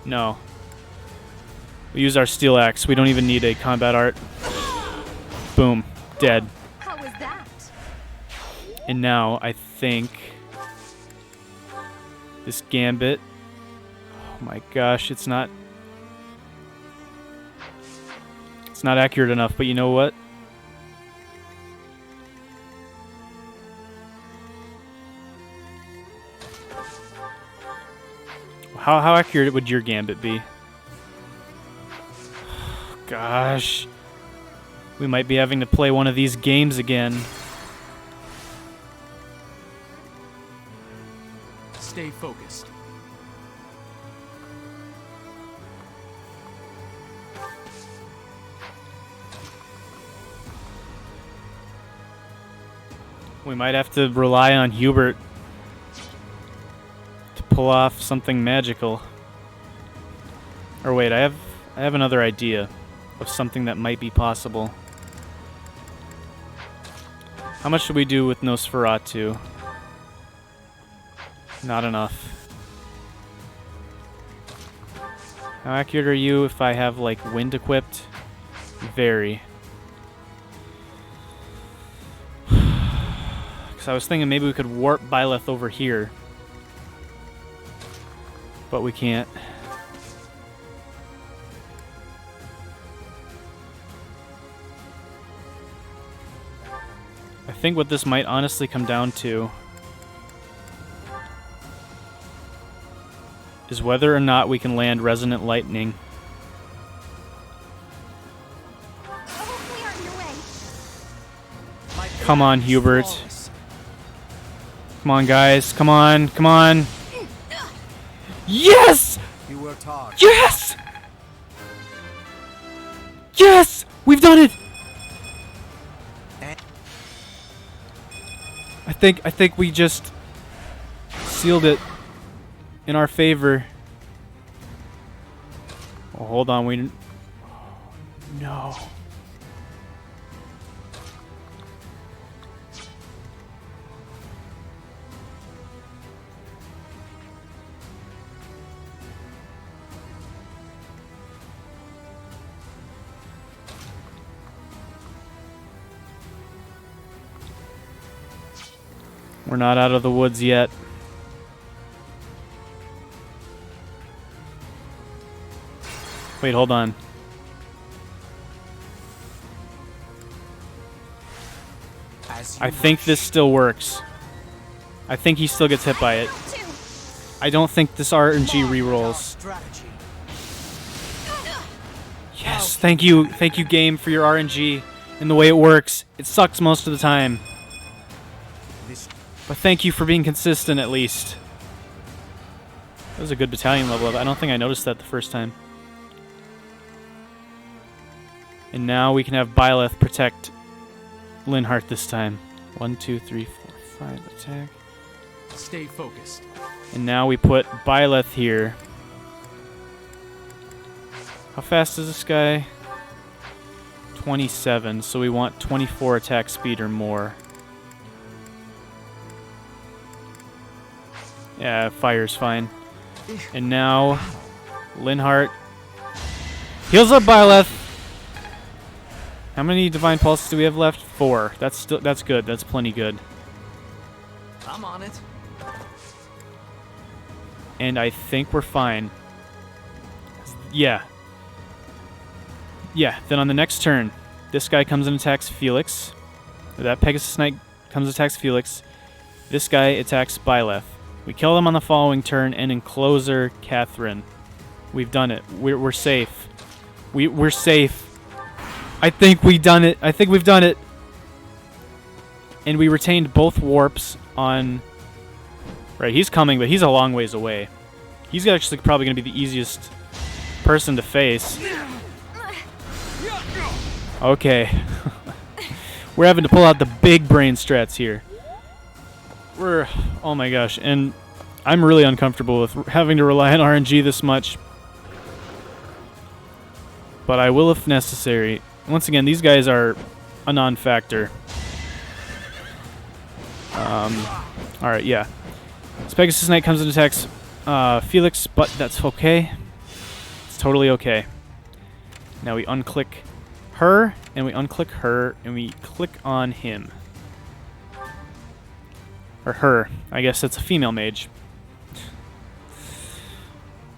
No. We use our steel axe. We don't even need a combat art. Boom. Dead. How was that? And now I think this gambit. Oh my gosh, it's not accurate enough, but you know what? How accurate would your gambit be? Gosh. We might be having to play one of these games again. Stay focused. We might have to rely on Hubert to pull off something magical. Or wait, I have another idea of something that might be possible. How much should we do with Nosferatu? Not enough. How accurate are you if I have, like, wind equipped? Very. Because I was thinking maybe we could warp Byleth over here. But we can't. I think what this might honestly come down to is whether or not we can land Resonant Lightning. Hopefully aren't in your way. My Come on, plan is Hubert. flawless. Come on, guys. Come on. Come on. Yes! You worked hard. Yes! Yes! We've done it! I think we just sealed it in our favor. Oh, hold on, no. We're not out of the woods yet. Wait, hold on. I think this still works. I think he still gets hit by it. I don't think this RNG rerolls. Yes, thank you game for your RNG and the way it works. It sucks most of the time. But thank you for being consistent at least. That was a good battalion level up. I don't think I noticed that the first time. And now we can have Byleth protect Linhardt this time. 1, 2, 3, 4, 5 attack. Stay focused. And now we put Byleth here. How fast is this guy? 27, so we want 24 attack speed or more. Yeah, fire's fine. And now Linhardt heals up Byleth. How many divine pulses do we have left? 4. That's good. That's plenty good. I'm on it. And I think we're fine. Yeah. Yeah, then on the next turn, this guy comes and attacks Felix. That Pegasus Knight comes and attacks Felix. This guy attacks Byleth. We kill them on the following turn and encloser Catherine. We've done it. We're safe. We're safe. I think we've done it. I think we've done it. And we retained both warps on... Right, he's coming, but he's a long ways away. He's actually probably going to be the easiest person to face. Okay. We're having to pull out the big brain strats here. Oh my gosh, and I'm really uncomfortable with having to rely on RNG this much. But I will if necessary. Once again, these guys are a non-factor. Alright, yeah. This Pegasus Knight comes and attacks Felix, but that's okay. It's totally okay. Now we unclick her, and we unclick her, and we click on him. Or her. I guess that's a female mage.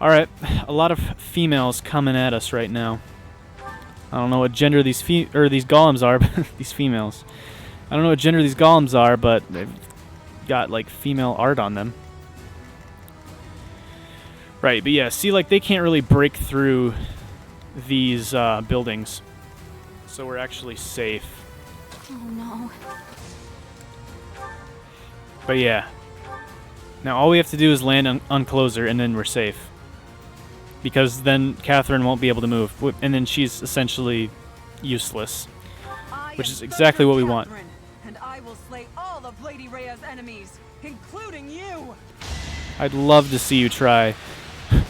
Alright, a lot of females coming at us right now. I don't know what gender these golems are, but these females. I don't know what gender these golems are, but they've got like female art on them. Right, but yeah, see, like they can't really break through these buildings. So we're actually safe. Oh no. But yeah. Now all we have to do is land on closer and then we're safe. Because then Catherine won't be able to move. And then she's essentially useless. Which is exactly what we want. And I will slay all of Lady Rhea's enemies, including you. I'd love to see you try.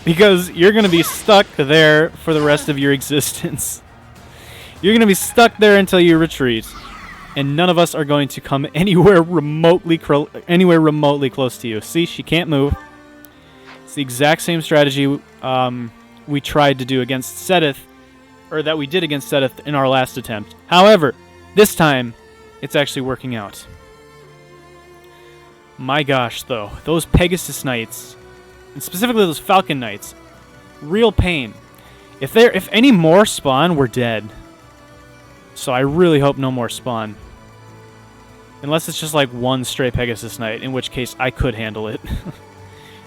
Because you're going to be stuck there for the rest of your existence. You're going to be stuck there until you retreat. And none of us are going to come anywhere remotely close to you. See, she can't move. It's the exact same strategy we tried to do against Seteth, or that we did against Seteth in our last attempt. However, this time, it's actually working out. My gosh, though, those Pegasus Knights, and specifically those Falcon Knights, real pain. If any more spawn, we're dead. So I really hope no more spawn. Unless it's just like one stray Pegasus Knight, in which case I could handle it.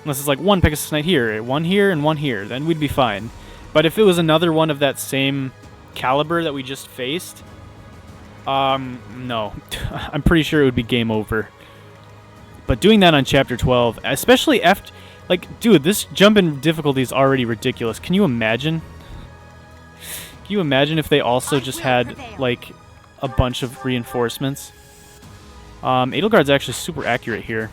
Unless it's like one Pegasus Knight here, and one here, then we'd be fine. But if it was another one of that same caliber that we just faced, no. I'm pretty sure it would be game over. But doing that on Chapter 12, especially after... Like, dude, this jump in difficulty is already ridiculous. Can you imagine? Can you imagine if they also just had, like, a bunch of reinforcements? Edelgard's actually super accurate here.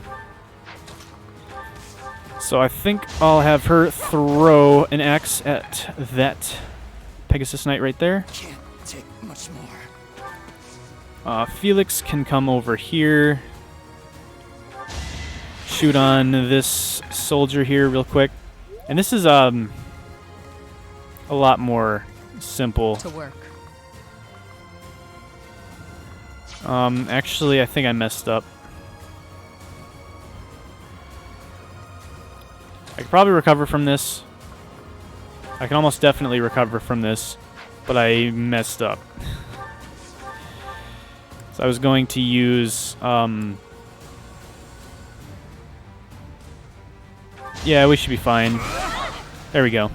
So I think I'll have her throw an axe at that Pegasus Knight right there. Can't take much more. Felix can come over here. Shoot on this soldier here real quick. And this is a lot more simple. To work. Actually, I think I messed up. I could probably recover from this. I can almost definitely recover from this, but I messed up. So I was going to use, yeah, we should be fine. There we go.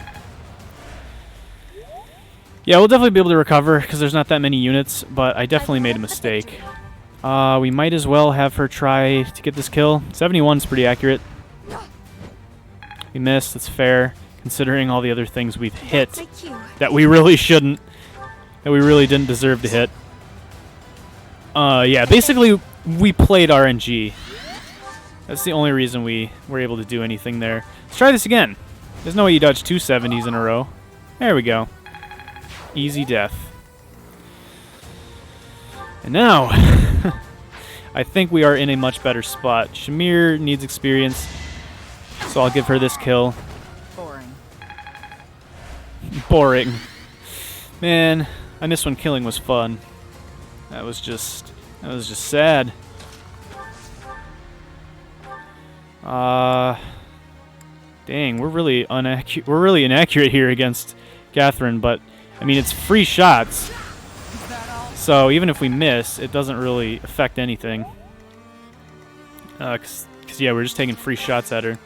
Yeah, we'll definitely be able to recover, because there's not that many units, but I definitely made a mistake. We might as well have her try to get this kill. 71's pretty accurate. We missed, that's fair, considering all the other things we've hit that we really shouldn't, that we really didn't deserve to hit. Yeah, basically, we played RNG. That's the only reason we were able to do anything there. Let's try this again. There's no way you dodge 2 70s in a row. There we go. Easy death. And now, I think we are in a much better spot. Shamir needs experience, so I'll give her this kill. Boring. Boring. Man, I miss when killing was fun. That was just sad. Dang, we're really inaccurate here against Catherine, but I mean, it's free shots. So even if we miss, it doesn't really affect anything. Cause yeah, we're just taking free shots at her.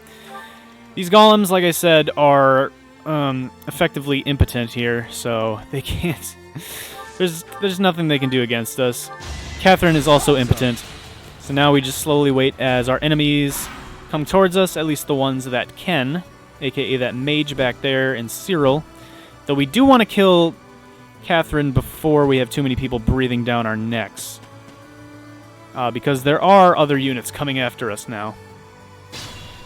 These golems, like I said, are effectively impotent here, so they can't. There's nothing they can do against us. Catherine is also impotent, so now we just slowly wait as our enemies come towards us, at least the ones that can, aka that mage back there and Cyril. Though we do want to kill Catherine before we have too many people breathing down our necks. Because there are other units coming after us now.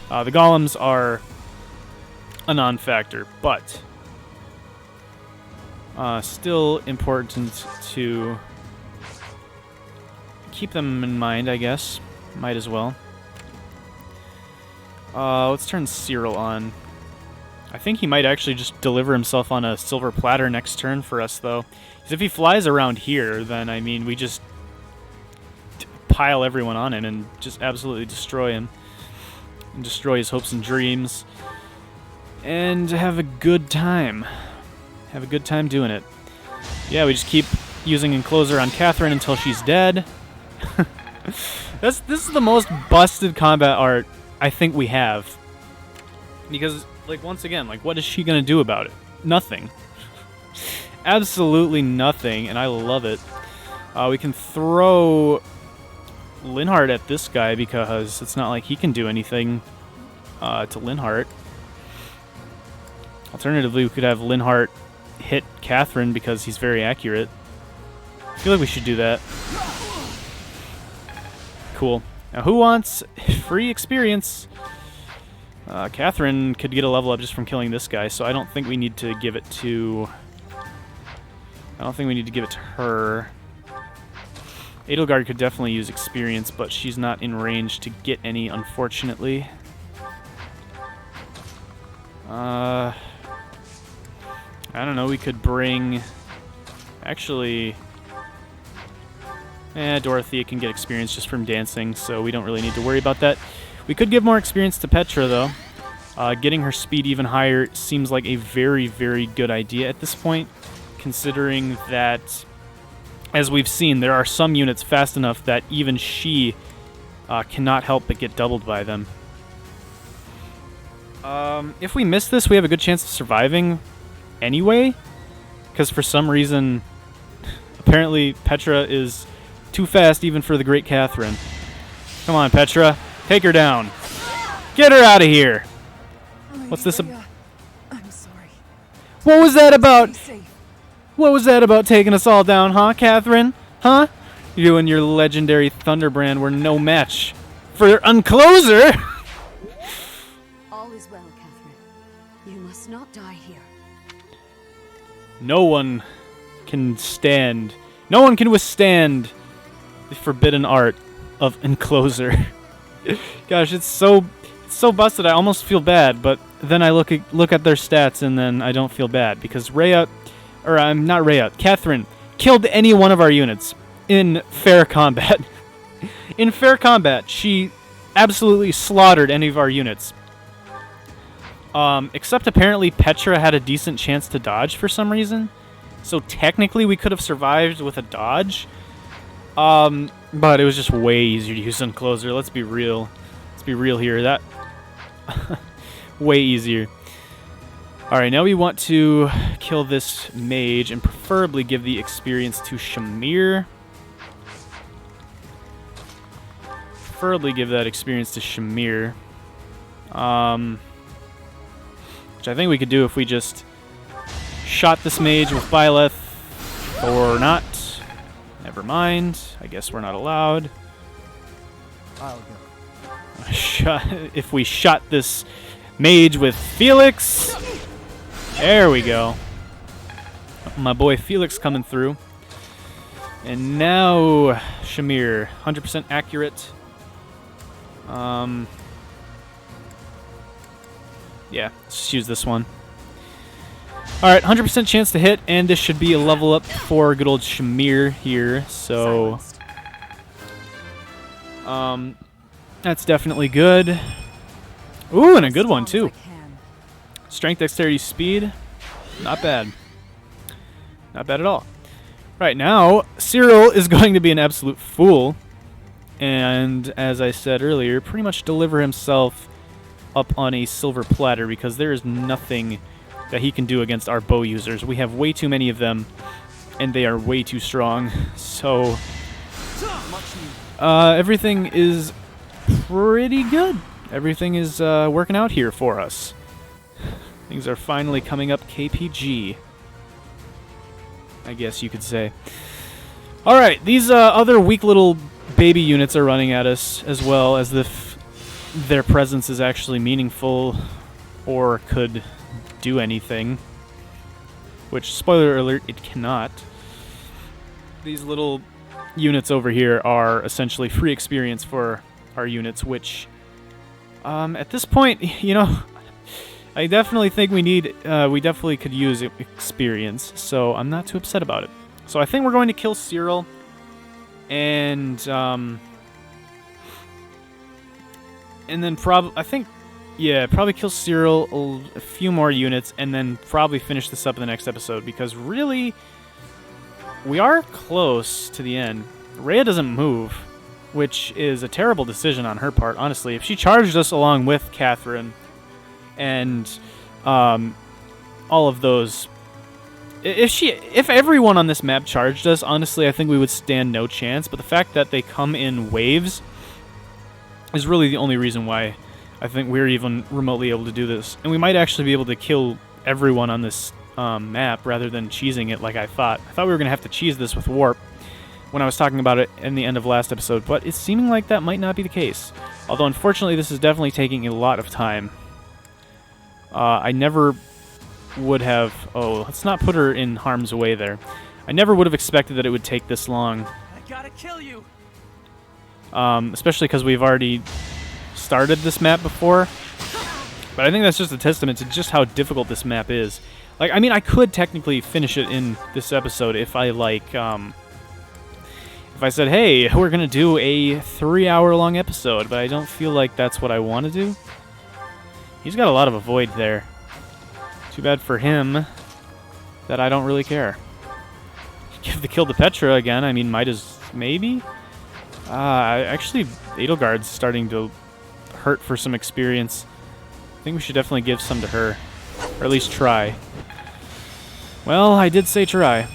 The golems are a non-factor, but still important to keep them in mind, I guess. Might as well. Let's turn Cyril on. I think he might actually just deliver himself on a silver platter next turn for us, though. Because if he flies around here, then, I mean, we just pile everyone on him and just absolutely destroy him. And destroy his hopes and dreams. And have a good time. Have a good time doing it. Yeah, we just keep using Encloser on Catherine until she's dead. This is the most busted combat art I think we have. Because, like, once again, like, what is she gonna do about it? Nothing. Absolutely nothing, and I love it. We can throw Linhardt at this guy because it's not like he can do anything to Linhardt. Alternatively, we could have Linhardt hit Catherine because he's very accurate. I feel like we should do that. Cool. Now, who wants free experience? Catherine could get a level up just from killing this guy, so I don't think we need to give it to... I don't think we need to give it to her. Edelgard could definitely use experience, but she's not in range to get any, unfortunately. I don't know, we could bring... Actually... Dorothea can get experience just from dancing, so we don't really need to worry about that. We could give more experience to Petra, though. Getting her speed even higher seems like a very, very good idea at this point, considering that, as we've seen, there are some units fast enough that even she cannot help but get doubled by them. If we miss this, we have a good chance of surviving anyway, because for some reason, apparently Petra is too fast even for the Great Catherine. Come on, Petra. Take her down. Get her out of here. What's this about? I'm sorry. What was that about? Stay safe. What was that about taking us all down, huh, Catherine? Huh? You and your legendary Thunderbrand were no match for Uncloser. All is well, Catherine. You must not die here. No one can stand. No one can withstand the forbidden art of Encloser. Gosh, it's so busted. I almost feel bad, but then I look at their stats and then I don't feel bad because Catherine killed any one of our units in fair combat. In fair combat, she absolutely slaughtered any of our units. Except apparently Petra had a decent chance to dodge for some reason. So technically we could have survived with a dodge. But it was just way easier to use Uncloser. Let's be real. Let's be real here. That way easier. Alright, now we want to kill this mage and preferably give the experience to Shamir. Preferably give that experience to Shamir. Which I think we could do if we just shot this mage with Byleth. Or not. Never mind. I guess we're not allowed. I'll go. If we shot this mage with Felix. There we go. My boy Felix coming through. And now Shamir. 100% accurate. Yeah, let's just use this one. Alright, 100% chance to hit, and this should be a level up for good old Shamir here, so... that's definitely good. Ooh, and a good one, too. Strength, dexterity, speed. Not bad. Not bad at all. Right, now, Cyril is going to be an absolute fool. And, as I said earlier, pretty much deliver himself up on a silver platter, because there is nothing that he can do against our bow users. We have way too many of them, and they are way too strong. So, everything is pretty good. Everything is working out here for us. Things are finally coming up KPG, I guess you could say. Alright, these other weak little baby units are running at us, as well as if their presence is actually meaningful or could do anything. Which, spoiler alert, it cannot. These little units over here are essentially free experience for our units, which, at this point, you know, I definitely think we definitely could use experience, so I'm not too upset about it. So I think we're going to kill Cyril, and then probably kill Cyril, a few more units, and then probably finish this up in the next episode, because really, we are close to the end. Rhea doesn't move, which is a terrible decision on her part, honestly. If she charged us along with Catherine and all of those... If everyone on this map charged us, honestly, I think we would stand no chance, but the fact that they come in waves is really the only reason why I think we're even remotely able to do this. And we might actually be able to kill everyone on this map rather than cheesing it like I thought. I thought we were going to have to cheese this with Warp when I was talking about it in the end of last episode, but it's seeming like that might not be the case. Although, unfortunately, this is definitely taking a lot of time. I never would have... Oh, let's not put her in harm's way there. I never would have expected that it would take this long. I gotta kill you. Especially because we've already started this map before. But I think that's just a testament to just how difficult this map is. Like, I mean, I could technically finish it in this episode if I, like, if I said, hey, we're going to do a 3-hour-long episode, but I don't feel like that's what I want to do. He's got a lot of avoid there. Too bad for him that I don't really care. Give the kill to Petra again. I mean, might as... maybe? Actually, Edelgard's starting to hurt for some experience. I think we should definitely give some to her. Or at least try. Well, I did say try.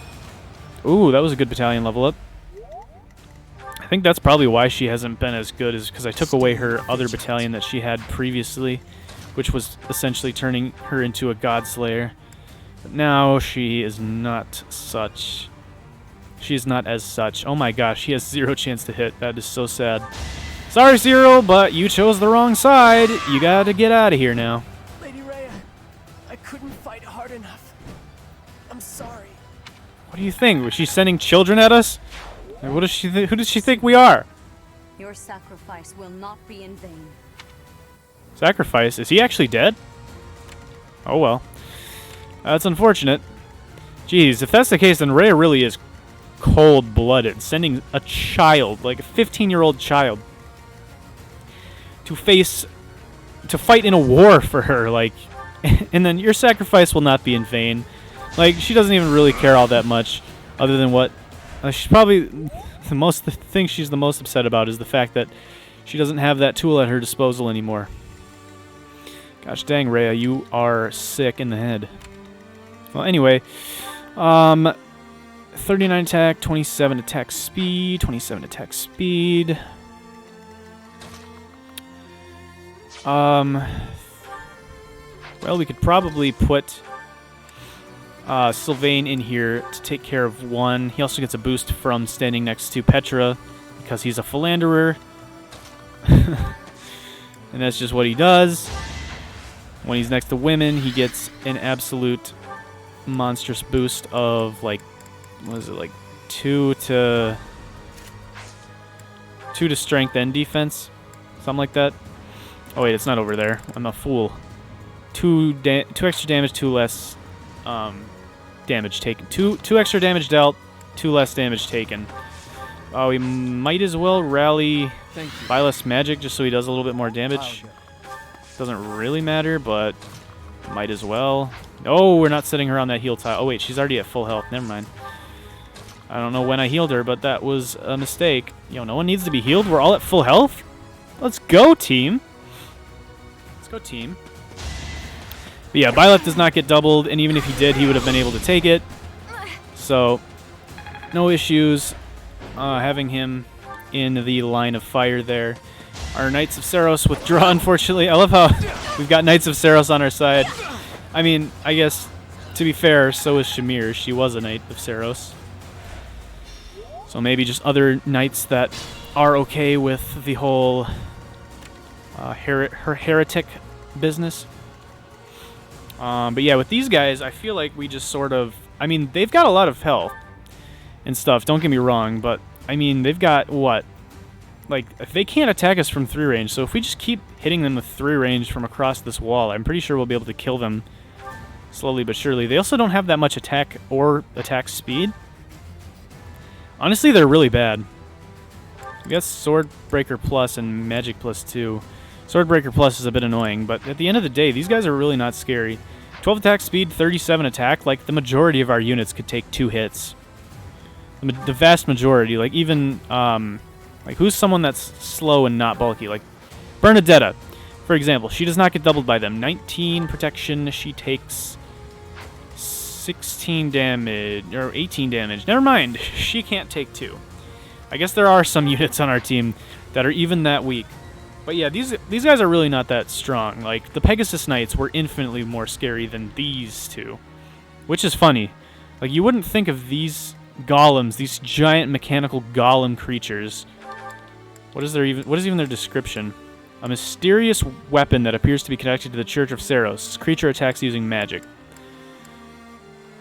Ooh, that was a good battalion level up. I think that's probably why she hasn't been as good, is because I took away her other battalion that she had previously, which was essentially turning her into a Godslayer. But now she is not such. She is not as such. Oh my gosh, she has 0 chance to hit. That is so sad. Sorry, Cyril, but you chose the wrong side. You gotta get out of here now. Lady Rhea, I couldn't fight hard enough. I'm sorry. What do you think? Was she sending children at us? Or what does she who does she think we are? Your sacrifice will not be in vain. Sacrifice? Is he actually dead? Oh well. That's unfortunate. Jeez, if that's the case, then Rhea really is cold-blooded, sending a child, like a 15-year-old child, to fight in a war for her. Like, And then your sacrifice will not be in vain. Like, she doesn't even really care all that much, other than what... she's probably... The thing she's the most upset about is the fact that she doesn't have that tool at her disposal anymore. Gosh dang, Rhea, you are sick in the head. Well, anyway, 39 attack, 27 attack speed, 27 attack speed. Well, we could probably put Sylvain in here to take care of one. He also gets a boost from standing next to Petra because he's a philanderer. And that's just what he does. When he's next to women, he gets an absolute monstrous boost of, like, what is it, like 2 to strength and defense, something like that. Oh wait, it's not over there. I'm a fool. 2 extra damage, 2 less damage taken. 2 extra damage dealt, 2 less damage taken. Oh, we might as well rally Byleth's magic just so he does a little bit more damage. Doesn't really matter, but might as well. Oh, we're not setting her on that heal tile. Oh wait, she's already at full health. Never mind. I don't know when I healed her, but that was a mistake. Yo, no one needs to be healed. We're all at full health. Let's go, team. Let's go, team. But yeah, Byleth does not get doubled, and even if he did, he would have been able to take it. So, no issues having him in the line of fire there. Our Knights of Saros withdraw, unfortunately. I love how we've got Knights of Saros on our side. I mean, I guess, to be fair, so is Shamir. She was a Knight of Saros. So maybe just other Knights that are okay with the whole heretic business. But yeah, with these guys, I feel like we just sort of... I mean, they've got a lot of health and stuff, don't get me wrong, but, I mean, they've got, what? Like, they can't attack us from 3 range, so if we just keep hitting them with 3 range from across this wall, I'm pretty sure we'll be able to kill them slowly but surely. They also don't have that much attack or attack speed. Honestly, they're really bad. I guess Swordbreaker Plus and Magic Plus 2. Swordbreaker Plus is a bit annoying, but at the end of the day, these guys are really not scary. 12 attack speed, 37 attack. Like, the majority of our units could take 2 hits. The vast majority. Like, even... like, who's someone that's slow and not bulky? Like, Bernadetta, for example. She does not get doubled by them. 19 protection. She takes 16 damage, or 18 damage. Never mind. She can't take 2. I guess there are some units on our team that are even that weak. But yeah, these guys are really not that strong. Like, the Pegasus Knights were infinitely more scary than these two. Which is funny. Like, you wouldn't think of these golems, these giant mechanical golem creatures... What is even their description? A mysterious weapon that appears to be connected to the Church of Saros. This creature attacks using magic.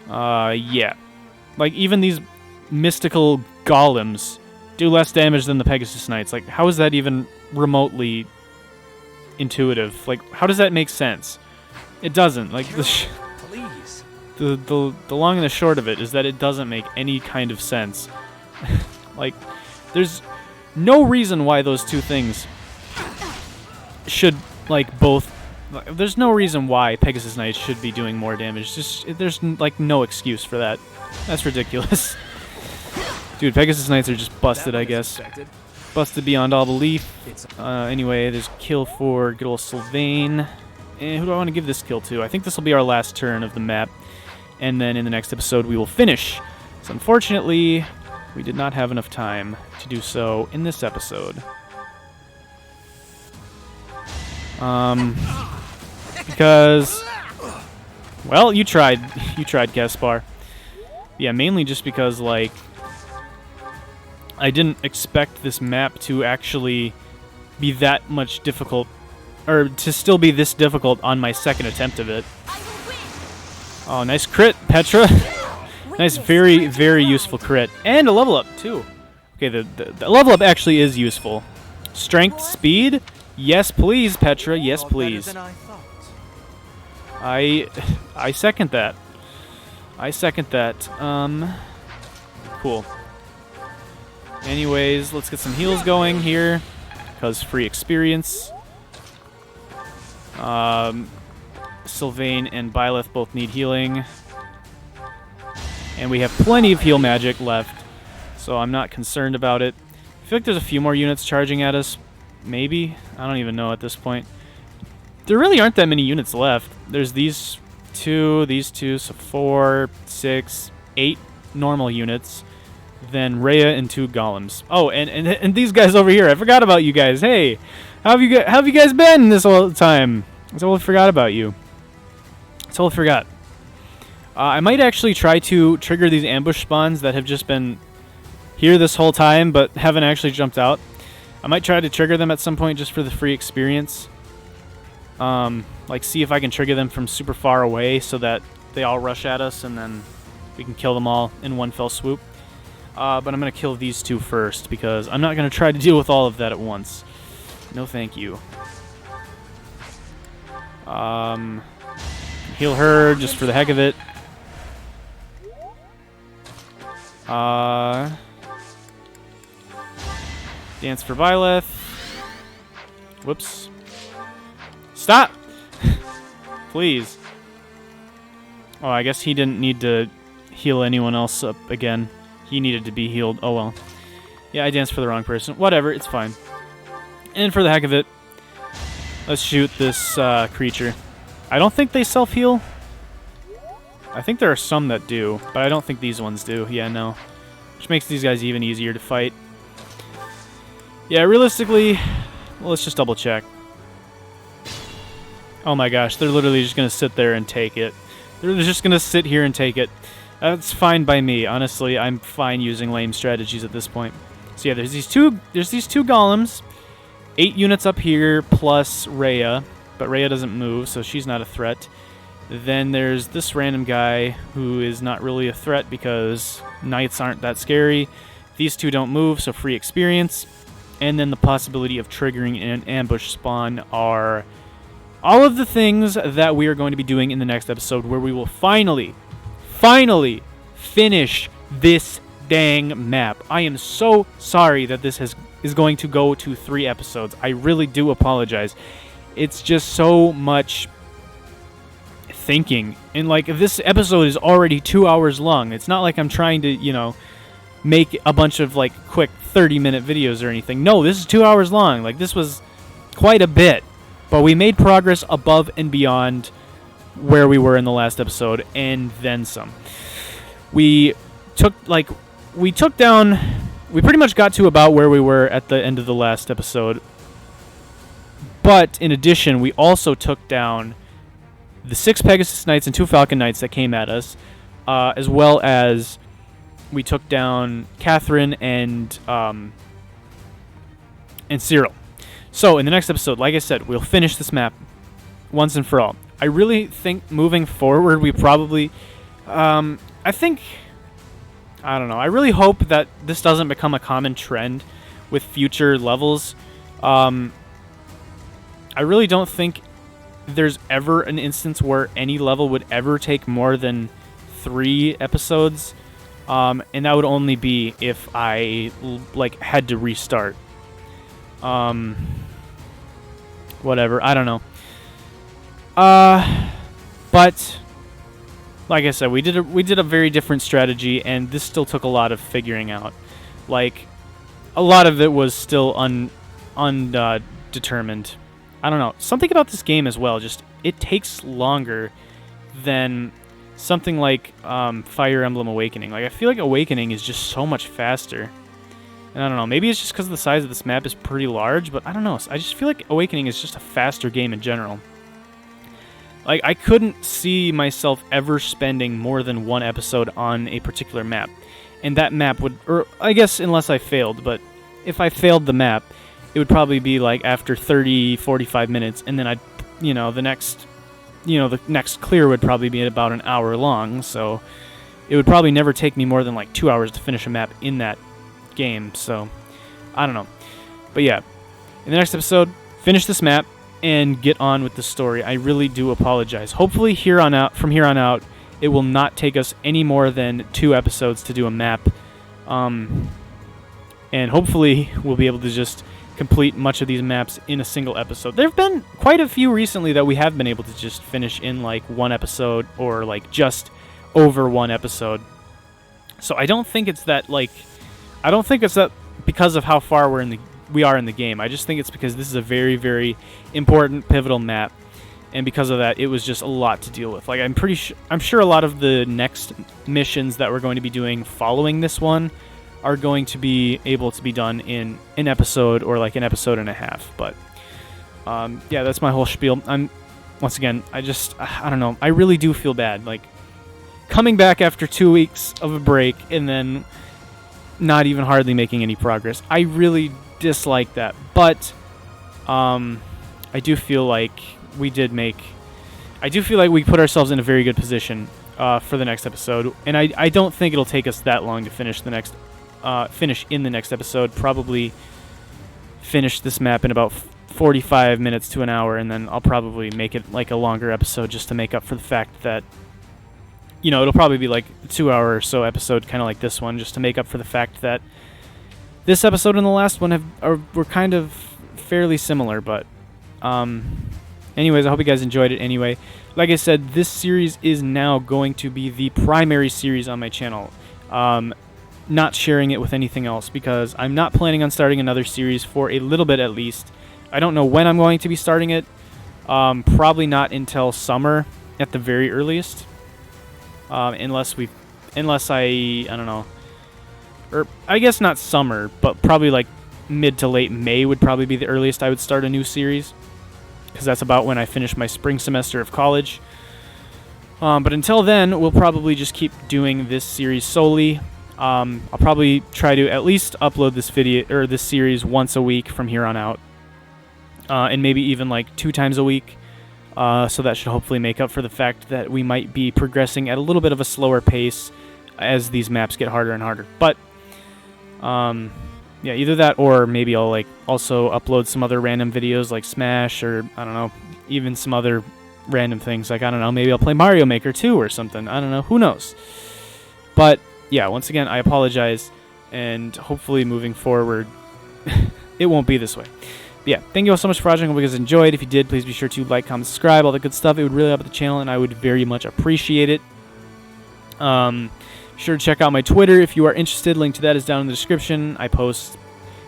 Yeah. Like, even these mystical golems do less damage than the Pegasus Knights. Like, how is that even remotely intuitive? Like, how does that make sense? It doesn't. Like, Please. the long and the short of it is that it doesn't make any kind of sense. Like, there's no reason why those two things should, like, both... There's no reason why Pegasus Knights should be doing more damage. Just, there's, like, no excuse for that. That's ridiculous. Dude, Pegasus Knights are just busted, I guess. Busted beyond all belief. Anyway, there's a kill for good old Sylvain. And who do I want to give this kill to? I think this will be our last turn of the map. And then in the next episode, we will finish. So unfortunately... we did not have enough time to do so in this episode. Because, well, you tried, Gaspar. Yeah, mainly just because, like, I didn't expect this map to actually be that much difficult, or to still be this difficult on my second attempt of it. Oh, nice crit, Petra. Nice, very, very useful crit. And a level up, too. Okay, the level up actually is useful. Strength, speed? Yes, please, Petra. Yes, please. I second that. I second that. Cool. Anyways, let's get some heals going here. Because free experience. Sylvain and Byleth both need healing. And we have plenty of heal magic left, so I'm not concerned about it. I feel like there's a few more units charging at us. Maybe? I don't even know at this point. There really aren't that many units left. There's these two, so 4, 6, 8 normal units. Then Rhea and 2 golems. Oh, and these guys over here. I forgot about you guys. Hey, how have you guys been this whole time? I totally forgot about you. Totally forgot. I might actually try to trigger these ambush spawns that have just been here this whole time but haven't actually jumped out. I might try to trigger them at some point just for the free experience. Like see if I can trigger them from super far away so that they all rush at us and then we can kill them all in one fell swoop. But I'm going to kill these 2 first because I'm not going to try to deal with all of that at once. No thank you. Heal her just for the heck of it. Dance for Byleth. Whoops. Stop! Please. Oh, I guess he didn't need to heal anyone else up again. He needed to be healed. Oh well. Yeah, I danced for the wrong person. Whatever, it's fine. And for the heck of it, let's shoot this creature. I don't think they self-heal. I think there are some that do, but I don't think these ones do. Yeah, no. Which makes these guys even easier to fight. Yeah, realistically, well, let's just double check. Oh my gosh, they're literally just going to sit there and take it. They're just going to sit here and take it. That's fine by me. Honestly, I'm fine using lame strategies at this point. So yeah, there's these two golems. 8 units up here plus Rhea, but Rhea doesn't move, so she's not a threat. Then there's this random guy who is not really a threat because knights aren't that scary. These 2 don't move, so free experience. And then the possibility of triggering an ambush spawn are all of the things that we are going to be doing in the next episode, where we will finally finish this dang map. I am so sorry that this is going to go to 3 episodes. I really do apologize. It's just so much thinking. And like, this episode is already 2 hours long. It's not like I'm trying to, you know, make a bunch of like quick 30-minute videos or anything. No, this is 2 hours long. Like, this was quite a bit. But we made progress above and beyond where we were in the last episode, and then some. We pretty much got to about where we were at the end of the last episode. But in addition, we also took down the 6 Pegasus Knights and 2 Falcon Knights that came at us, as well as we took down Catherine and Cyril. So in the next episode, like I said, we'll finish this map once and for all. I really think moving forward, we probably, I don't know. I really hope that this doesn't become a common trend with future levels. I really don't think there's ever an instance where any level would ever take more than 3 episodes. And that would only be if I had to restart. Whatever, I don't know. But like I said, we did a very different strategy, and this still took a lot of figuring out. Like, a lot of it was still undetermined. I don't know. Something about this game as well, just it takes longer than something like Fire Emblem Awakening. Like, I feel like Awakening is just so much faster. And I don't know, maybe it's just because the size of this map is pretty large, but I don't know. I just feel like Awakening is just a faster game in general. Like, I couldn't see myself ever spending more than 1 episode on a particular map. And that map would, or I guess unless I failed, but if I failed the map, it would probably be like after 30, 45 minutes, and then I'd, the next clear would probably be about an hour long, so it would probably never take me more than like 2 hours to finish a map in that game, so I don't know. But yeah, in the next episode, finish this map and get on with the story. I really do apologize. Hopefully from here on out, it will not take us any more than 2 episodes to do a map. And hopefully we'll be able to just complete much of these maps in a single episode. There have been quite a few recently that we have been able to just finish in like one episode or like just over one episode. So I don't think it's that because of how far we are in the game. I just think it's because this is a very, very important pivotal map, and because of that, it was just a lot to deal with. Like I'm sure a lot of the next missions that we're going to be doing following this one are going to be able to be done in an episode or like an episode and a half. But yeah, that's my whole spiel. Once again, I don't know. I really do feel bad. Like coming back after 2 weeks of a break and then not even hardly making any progress. I really dislike that. But I do feel like we put ourselves in a very good position for the next episode, and I don't think it'll take us that long to finish in the next episode. Probably finish this map in about 45 minutes to an hour, and then I'll probably make it like a longer episode just to make up for the fact that, you know, it'll probably be like a 2 hour or so episode, kind of like this one, just to make up for the fact that this episode and the last one were kind of fairly similar. But anyways, I hope you guys enjoyed it anyway. Like I said, this series is now going to be the primary series on my channel. Not sharing it with anything else, because I'm not planning on starting another series for a little bit at least. I don't know when I'm going to be starting it. Probably not until summer at the very earliest. Unless I don't know. Or I guess not summer, but probably like mid to late May would probably be the earliest I would start a new series, because that's about when I finish my spring semester of college. But until then, we'll probably just keep doing this series solely. I'll probably try to at least upload this series once a week from here on out, and maybe even like 2 times a week. So that should hopefully make up for the fact that we might be progressing at a little bit of a slower pace as these maps get harder and harder. But yeah, either that, or maybe I'll like also upload some other random videos like Smash, or I don't know, even some other random things like, I don't know, maybe I'll play Mario Maker 2 or something. I don't know, who knows. But yeah, once again, I apologize, and hopefully moving forward it won't be this way. But yeah, thank you all so much for watching. I hope you guys enjoyed. If you did, please be sure to like, comment, subscribe, all that good stuff. It would really help the channel, and I would very much appreciate it. Be sure to check out my Twitter if you are interested. Link to that is down in the description. I post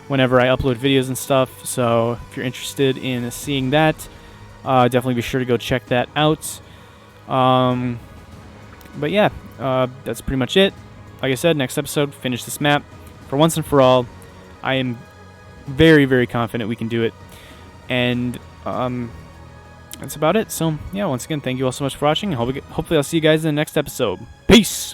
whenever I upload videos and stuff, so if you're interested in seeing that, definitely be sure to go check that out. But yeah, that's pretty much it. Like I said, next episode, finish this map for once and for all. I am very, very confident we can do it. And that's about it. So yeah, once again, thank you all so much for watching. Hopefully I'll see you guys in the next episode. Peace!